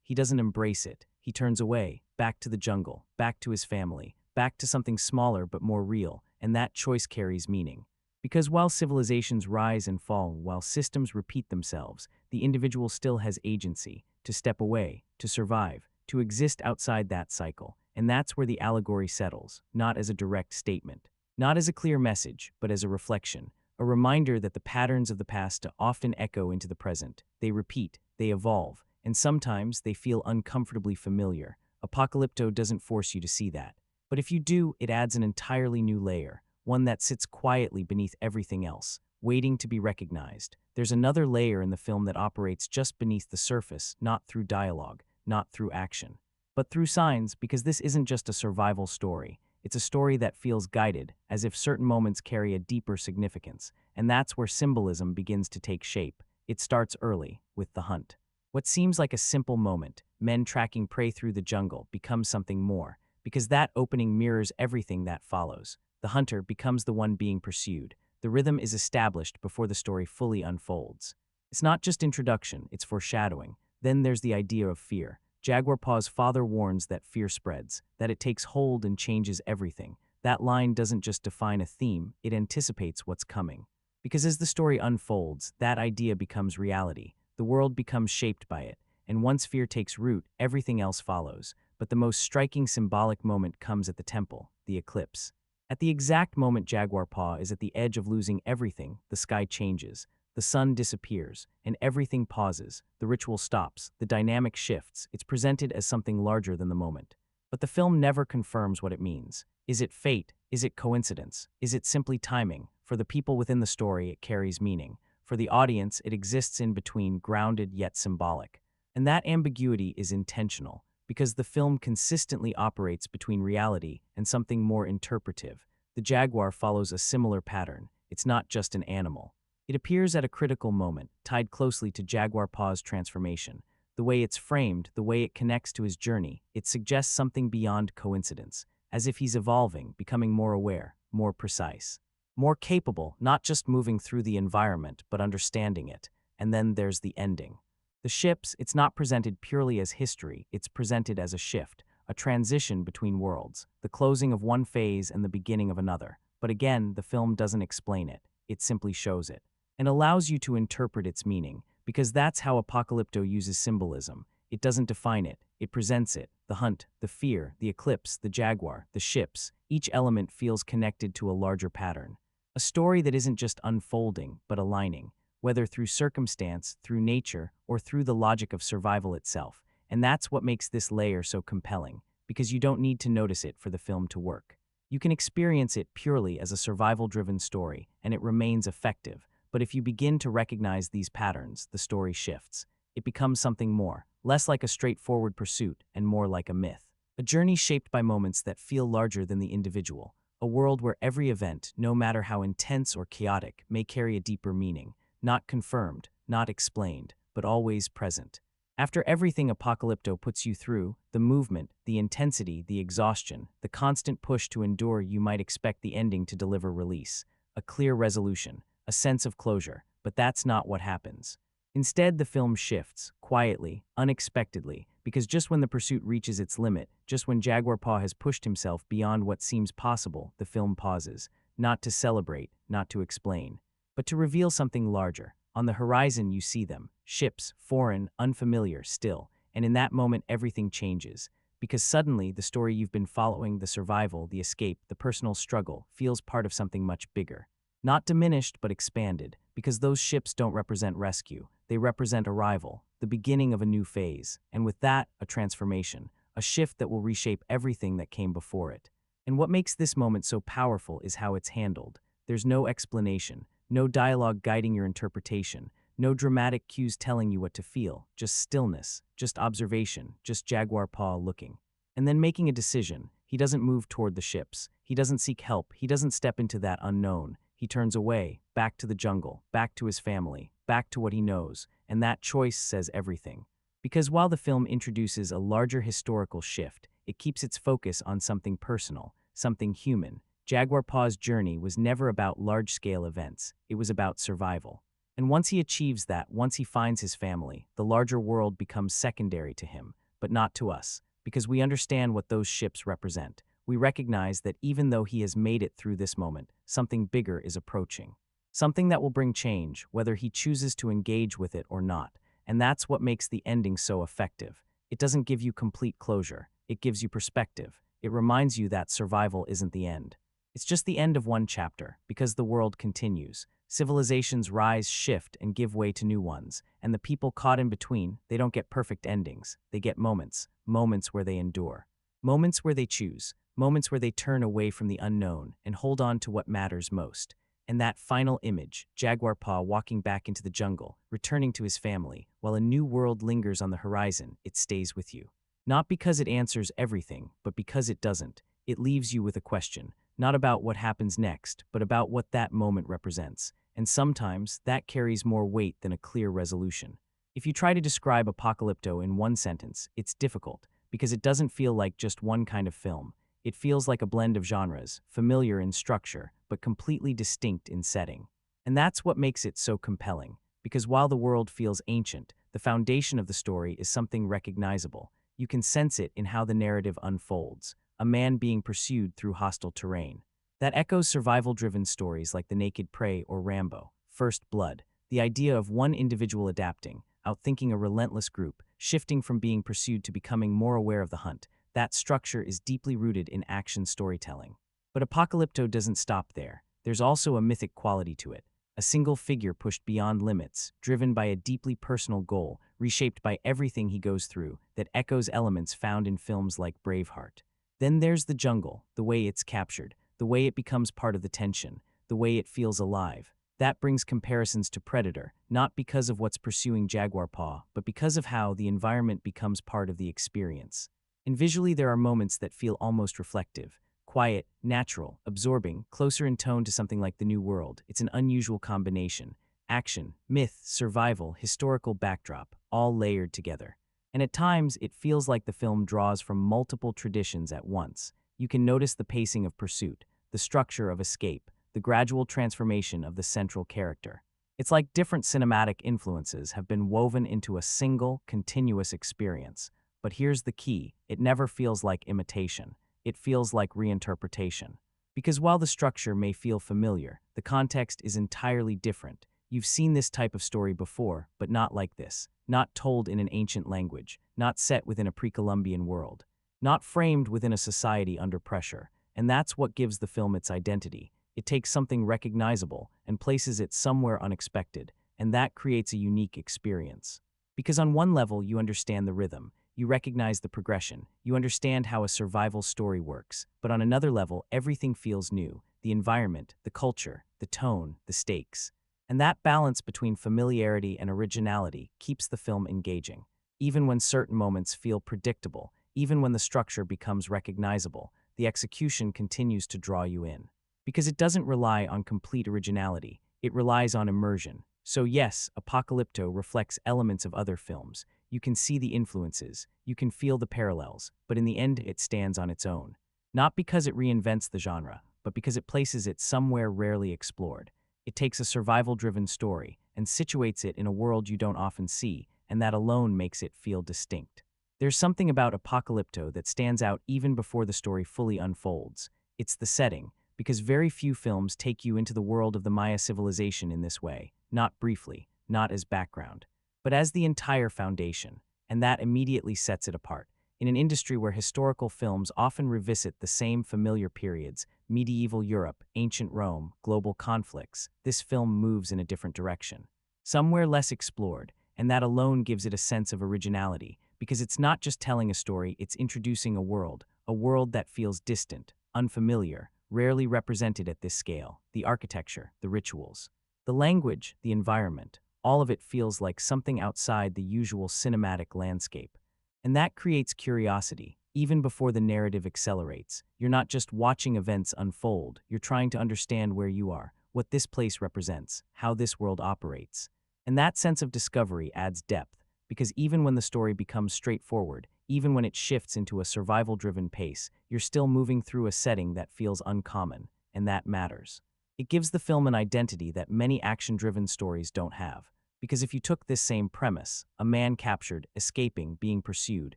He doesn't embrace it. He turns away, back to the jungle, back to his family, back to something smaller but more real, and that choice carries meaning. Because while civilizations rise and fall, while systems repeat themselves, the individual still has agency to step away, to survive, to exist outside that cycle. And that's where the allegory settles, not as a direct statement, not as a clear message, but as a reflection, a reminder that the patterns of the past often echo into the present. They repeat, they evolve, and sometimes they feel uncomfortably familiar. Apocalypto doesn't force you to see that. But if you do, it adds an entirely new layer, one that sits quietly beneath everything else, waiting to be recognized. There's another layer in the film that operates just beneath the surface, not through dialogue, not through action, but through signs, because this isn't just a survival story. It's a story that feels guided, as if certain moments carry a deeper significance, and that's where symbolism begins to take shape. It starts early, with the hunt. What seems like a simple moment, men tracking prey through the jungle, becomes something more, because that opening mirrors everything that follows. The hunter becomes the one being pursued. The rhythm is established before the story fully unfolds. It's not just introduction, it's foreshadowing. Then there's the idea of fear. Jaguar Paw's father warns that fear spreads, that it takes hold and changes everything. That line doesn't just define a theme, it anticipates what's coming. Because as the story unfolds, that idea becomes reality. The world becomes shaped by it, and once fear takes root, everything else follows. But the most striking symbolic moment comes at the temple, the eclipse. At the exact moment Jaguar Paw is at the edge of losing everything, the sky changes, the sun disappears, and everything pauses. The ritual stops, the dynamic shifts. It's presented as something larger than the moment. But the film never confirms what it means. Is it fate? Is it coincidence? Is it simply timing? For the people within the story, it carries meaning. For the audience, it exists in between, grounded yet symbolic. And that ambiguity is intentional, because the film consistently operates between reality and something more interpretive. The jaguar follows a similar pattern. It's not just an animal. It appears at a critical moment, tied closely to Jaguar Paw's transformation. The way it's framed, the way it connects to his journey, it suggests something beyond coincidence, as if he's evolving, becoming more aware, more precise, more capable, not just moving through the environment, but understanding it. And then there's the ending. The ships, it's not presented purely as history, it's presented as a shift, a transition between worlds, the closing of one phase and the beginning of another. But again, the film doesn't explain it, it simply shows it, and allows you to interpret its meaning, because that's how Apocalypto uses symbolism. It doesn't define it, it presents it. The hunt, the fear, the eclipse, the jaguar, the ships, each element feels connected to a larger pattern. A story that isn't just unfolding, but aligning, whether through circumstance, through nature, or through the logic of survival itself. And that's what makes this layer so compelling, because you don't need to notice it for the film to work. You can experience it purely as a survival-driven story, and it remains effective. But if you begin to recognize these patterns, the story shifts. It becomes something more, less like a straightforward pursuit and more like a myth. A journey shaped by moments that feel larger than the individual. A world where every event, no matter how intense or chaotic, may carry a deeper meaning. Not confirmed, not explained, but always present. After everything Apocalypto puts you through, the movement, the intensity, the exhaustion, the constant push to endure, you might expect the ending to deliver release, a clear resolution, a sense of closure, but that's not what happens. Instead, the film shifts, quietly, unexpectedly, because just when the pursuit reaches its limit, just when Jaguar Paw has pushed himself beyond what seems possible, the film pauses, not to celebrate, not to explain, but to reveal something larger. On the horizon you see them, ships, foreign, unfamiliar, still, and in that moment everything changes. because suddenly the story you've been following, the survival, the escape, the personal struggle, feels part of something much bigger. Not diminished, but expanded, because those ships don't represent rescue. They represent arrival, the beginning of a new phase, and with that, a transformation, a shift that will reshape everything that came before it. And what makes this moment so powerful is how it's handled. There's no explanation, no dialogue guiding your interpretation, no dramatic cues telling you what to feel, just stillness, just observation, just Jaguar Paw looking. And then making a decision. He doesn't move toward the ships. He doesn't seek help. He doesn't step into that unknown. He turns away, back to the jungle, back to his family, back to what he knows, and that choice says everything. Because while the film introduces a larger historical shift, it keeps its focus on something personal, something human. Jaguar Paw's journey was never about large-scale events. It was about survival. And once he achieves that, once he finds his family, the larger world becomes secondary to him, but not to us, because we understand what those ships represent. We recognize that even though he has made it through this moment, something bigger is approaching. Something that will bring change, whether he chooses to engage with it or not. And that's what makes the ending so effective. It doesn't give you complete closure. It gives you perspective. It reminds you that survival isn't the end. It's just the end of one chapter, because the world continues. Civilizations rise, shift, and give way to new ones, and the people caught in between, they don't get perfect endings. They get moments, moments where they endure. Moments where they choose, moments where they turn away from the unknown and hold on to what matters most. And that final image, Jaguar Paw walking back into the jungle, returning to his family, while a new world lingers on the horizon, it stays with you. Not because it answers everything, but because it doesn't. It leaves you with a question, not about what happens next, but about what that moment represents. And sometimes, that carries more weight than a clear resolution. If you try to describe Apocalypto in one sentence, it's difficult, because it doesn't feel like just one kind of film. It feels like a blend of genres, familiar in structure, but completely distinct in setting. And that's what makes it so compelling, because while the world feels ancient, the foundation of the story is something recognizable. You can sense it in how the narrative unfolds, a man being pursued through hostile terrain. That echoes survival-driven stories like The Naked Prey or Rambo, First Blood, the idea of one individual adapting, outthinking a relentless group, shifting from being pursued to becoming more aware of the hunt. That structure is deeply rooted in action storytelling. But Apocalypto doesn't stop there. There's also a mythic quality to it. A single figure pushed beyond limits, driven by a deeply personal goal, reshaped by everything he goes through, that echoes elements found in films like Braveheart. Then there's the jungle, the way it's captured, the way it becomes part of the tension, the way it feels alive. That brings comparisons to Predator, not because of what's pursuing Jaguar Paw, but because of how the environment becomes part of the experience. And visually there are moments that feel almost reflective. Quiet, natural, absorbing, closer in tone to something like The New World. It's an unusual combination. Action, myth, survival, historical backdrop, all layered together. And at times, it feels like the film draws from multiple traditions at once. You can notice the pacing of pursuit, the structure of escape, the gradual transformation of the central character. It's like different cinematic influences have been woven into a single, continuous experience. But here's the key, it never feels like imitation. It feels like reinterpretation. Because while the structure may feel familiar, the context is entirely different. You've seen this type of story before, but not like this. Not told in an ancient language, not set within a pre-Columbian world, not framed within a society under pressure. And that's what gives the film its identity. It takes something recognizable and places it somewhere unexpected, and that creates a unique experience. Because on one level, you understand the rhythm, you recognize the progression, you understand how a survival story works, but on another level, everything feels new. The environment, the culture, the tone, the stakes. And that balance between familiarity and originality keeps the film engaging. Even when certain moments feel predictable, even when the structure becomes recognizable, the execution continues to draw you in. Because it doesn't rely on complete originality, it relies on immersion. So yes, Apocalypto reflects elements of other films. You can see the influences, you can feel the parallels, but in the end it stands on its own. Not because it reinvents the genre, but because it places it somewhere rarely explored. It takes a survival-driven story and situates it in a world you don't often see, and that alone makes it feel distinct. There's something about Apocalypto that stands out even before the story fully unfolds. It's the setting, because very few films take you into the world of the Maya civilization in this way, not briefly, not as background, but as the entire foundation, and that immediately sets it apart. In an industry where historical films often revisit the same familiar periods, medieval Europe, ancient Rome, global conflicts, this film moves in a different direction. Somewhere less explored, and that alone gives it a sense of originality, because it's not just telling a story, it's introducing a world that feels distant, unfamiliar, rarely represented at this scale. The architecture, the rituals, the language, the environment, all of it feels like something outside the usual cinematic landscape. And that creates curiosity, even before the narrative accelerates. You're not just watching events unfold, you're trying to understand where you are, what this place represents, how this world operates. And that sense of discovery adds depth, because even when the story becomes straightforward, even when it shifts into a survival-driven pace, you're still moving through a setting that feels uncommon, and that matters. It gives the film an identity that many action-driven stories don't have. Because if you took this same premise, a man captured, escaping, being pursued,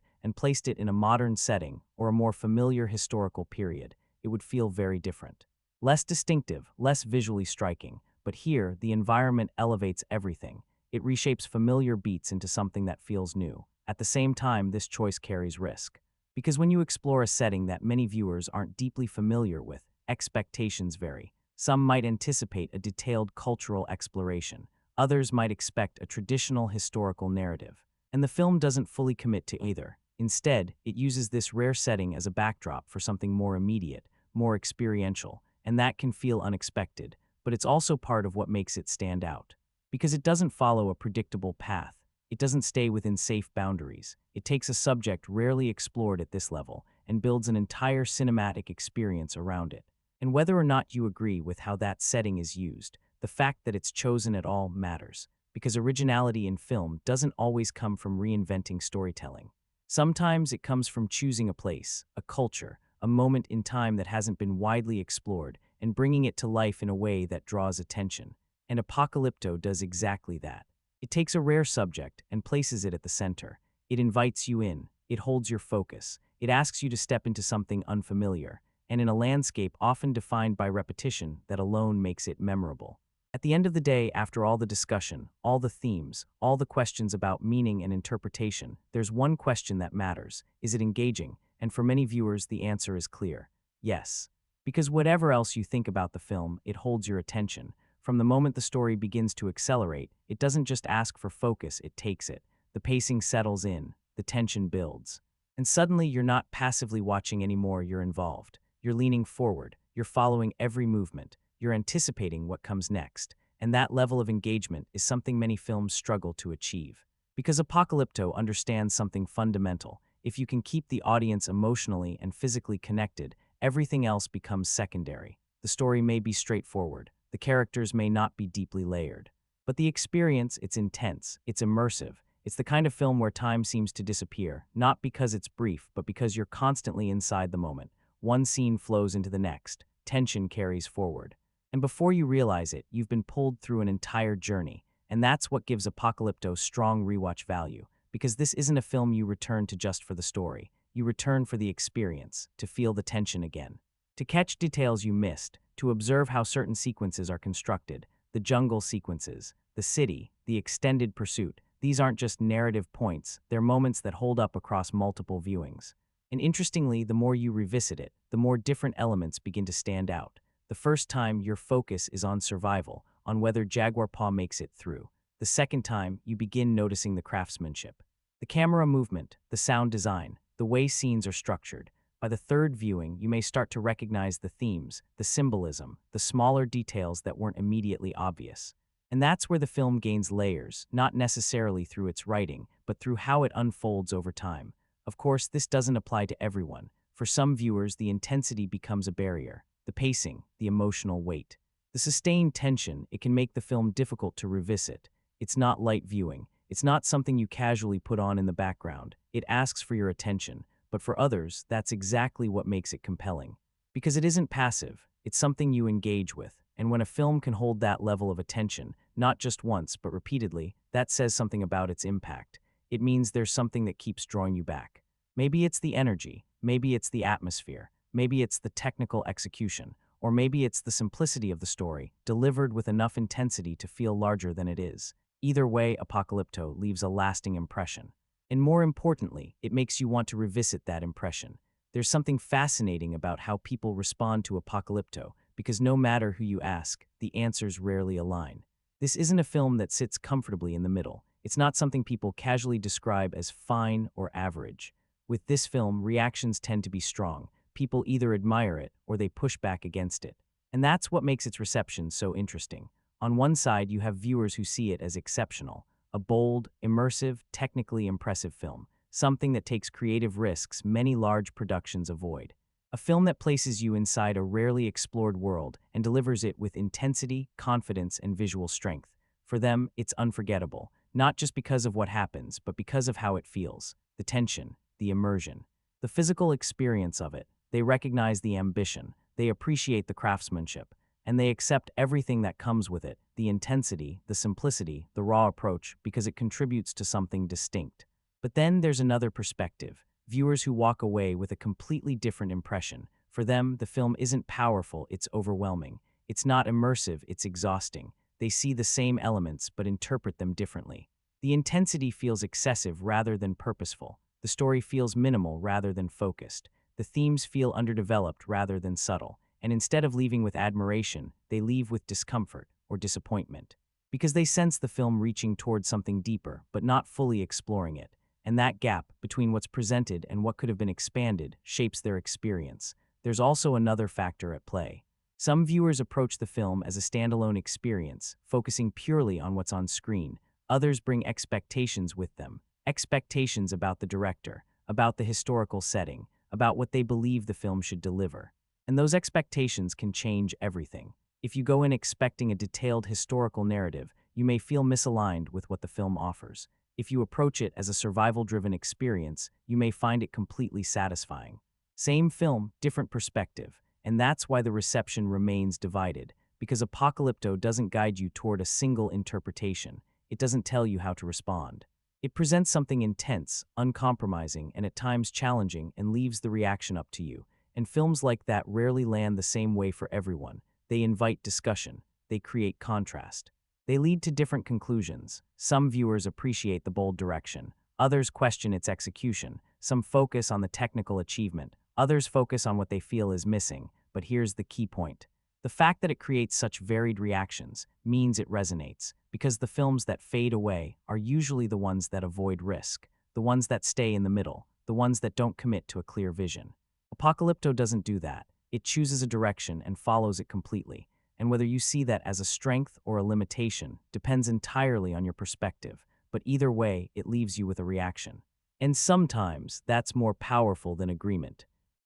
and placed it in a modern setting or a more familiar historical period, it would feel very different. Less distinctive, less visually striking, but here, the environment elevates everything. It reshapes familiar beats into something that feels new. At the same time, this choice carries risk. Because when you explore a setting that many viewers aren't deeply familiar with, expectations vary. Some might anticipate a detailed cultural exploration. Others might expect a traditional historical narrative. And the film doesn't fully commit to either. Instead, it uses this rare setting as a backdrop for something more immediate, more experiential, and that can feel unexpected, but it's also part of what makes it stand out. Because it doesn't follow a predictable path. It doesn't stay within safe boundaries. It takes a subject rarely explored at this level and builds an entire cinematic experience around it. And whether or not you agree with how that setting is used, the fact that it's chosen at all matters, because originality in film doesn't always come from reinventing storytelling. Sometimes it comes from choosing a place, a culture, a moment in time that hasn't been widely explored, and bringing it to life in a way that draws attention. And Apocalypto does exactly that. It takes a rare subject and places it at the center. It invites you in, it holds your focus, it asks you to step into something unfamiliar, and in a landscape often defined by repetition that alone makes it memorable. At the end of the day, after all the discussion, all the themes, all the questions about meaning and interpretation, there's one question that matters. Is it engaging? And for many viewers, the answer is clear. Yes. Because whatever else you think about the film, it holds your attention. From the moment the story begins to accelerate, it doesn't just ask for focus, it takes it. The pacing settles in, the tension builds. And suddenly you're not passively watching anymore, you're involved. You're leaning forward, you're following every movement. You're anticipating what comes next, and that level of engagement is something many films struggle to achieve. Because Apocalypto understands something fundamental. If you can keep the audience emotionally and physically connected, everything else becomes secondary. The story may be straightforward, the characters may not be deeply layered. But the experience, it's intense, it's immersive. It's the kind of film where time seems to disappear, not because it's brief, but because you're constantly inside the moment. One scene flows into the next, tension carries forward. And before you realize it, you've been pulled through an entire journey. And that's what gives Apocalypto strong rewatch value. Because this isn't a film you return to just for the story. You return for the experience, to feel the tension again. To catch details you missed, to observe how certain sequences are constructed, the jungle sequences, the city, the extended pursuit. These aren't just narrative points, they're moments that hold up across multiple viewings. And interestingly, the more you revisit it, the more different elements begin to stand out. The first time, your focus is on survival, on whether Jaguar Paw makes it through. The second time, you begin noticing the craftsmanship. The camera movement, the sound design, the way scenes are structured. By the third viewing, you may start to recognize the themes, the symbolism, the smaller details that weren't immediately obvious. And that's where the film gains layers, not necessarily through its writing, but through how it unfolds over time. Of course, this doesn't apply to everyone. For some viewers, the intensity becomes a barrier. The pacing, the emotional weight. The sustained tension, it can make the film difficult to revisit. It's not light viewing. It's not something you casually put on in the background. It asks for your attention. But for others, that's exactly what makes it compelling. Because it isn't passive, it's something you engage with. And when a film can hold that level of attention, not just once, but repeatedly, that says something about its impact. It means there's something that keeps drawing you back. Maybe it's the energy, maybe it's the atmosphere. Maybe it's the technical execution, or maybe it's the simplicity of the story, delivered with enough intensity to feel larger than it is. Either way, Apocalypto leaves a lasting impression. And more importantly, it makes you want to revisit that impression. There's something fascinating about how people respond to Apocalypto, because no matter who you ask, the answers rarely align. This isn't a film that sits comfortably in the middle. It's not something people casually describe as fine or average. With this film, reactions tend to be strong. People either admire it or they push back against it. And that's what makes its reception so interesting. On one side, you have viewers who see it as exceptional, a bold, immersive, technically impressive film, something that takes creative risks many large productions avoid. A film that places you inside a rarely explored world and delivers it with intensity, confidence, and visual strength. For them, it's unforgettable, not just because of what happens, but because of how it feels, the tension, the immersion, the physical experience of it. They recognize the ambition, they appreciate the craftsmanship, and they accept everything that comes with it, the intensity, the simplicity, the raw approach, because it contributes to something distinct. But then there's another perspective. Viewers who walk away with a completely different impression. For them, the film isn't powerful, it's overwhelming. It's not immersive, it's exhausting. They see the same elements but interpret them differently. The intensity feels excessive rather than purposeful. The story feels minimal rather than focused. The themes feel underdeveloped rather than subtle. And instead of leaving with admiration, they leave with discomfort or disappointment. Because they sense the film reaching toward something deeper, but not fully exploring it. And that gap between what's presented and what could have been expanded shapes their experience. There's also another factor at play. Some viewers approach the film as a standalone experience, focusing purely on what's on screen. Others bring expectations with them. Expectations about the director, about the historical setting, about what they believe the film should deliver. And those expectations can change everything. If you go in expecting a detailed historical narrative, you may feel misaligned with what the film offers. If you approach it as a survival-driven experience, you may find it completely satisfying. Same film, different perspective, and that's why the reception remains divided, because Apocalypto doesn't guide you toward a single interpretation. It doesn't tell you how to respond. It presents something intense, uncompromising, and at times challenging, and leaves the reaction up to you. And films like that rarely land the same way for everyone. They invite discussion. They create contrast. They lead to different conclusions. Some viewers appreciate the bold direction. Others question its execution. Some focus on the technical achievement. Others focus on what they feel is missing. But here's the key point. The fact that it creates such varied reactions means it resonates, because the films that fade away are usually the ones that avoid risk, the ones that stay in the middle, the ones that don't commit to a clear vision. Apocalypto doesn't do that. It chooses a direction and follows it completely. And whether you see that as a strength or a limitation depends entirely on your perspective, but either way, it leaves you with a reaction. And sometimes that's more powerful than agreement.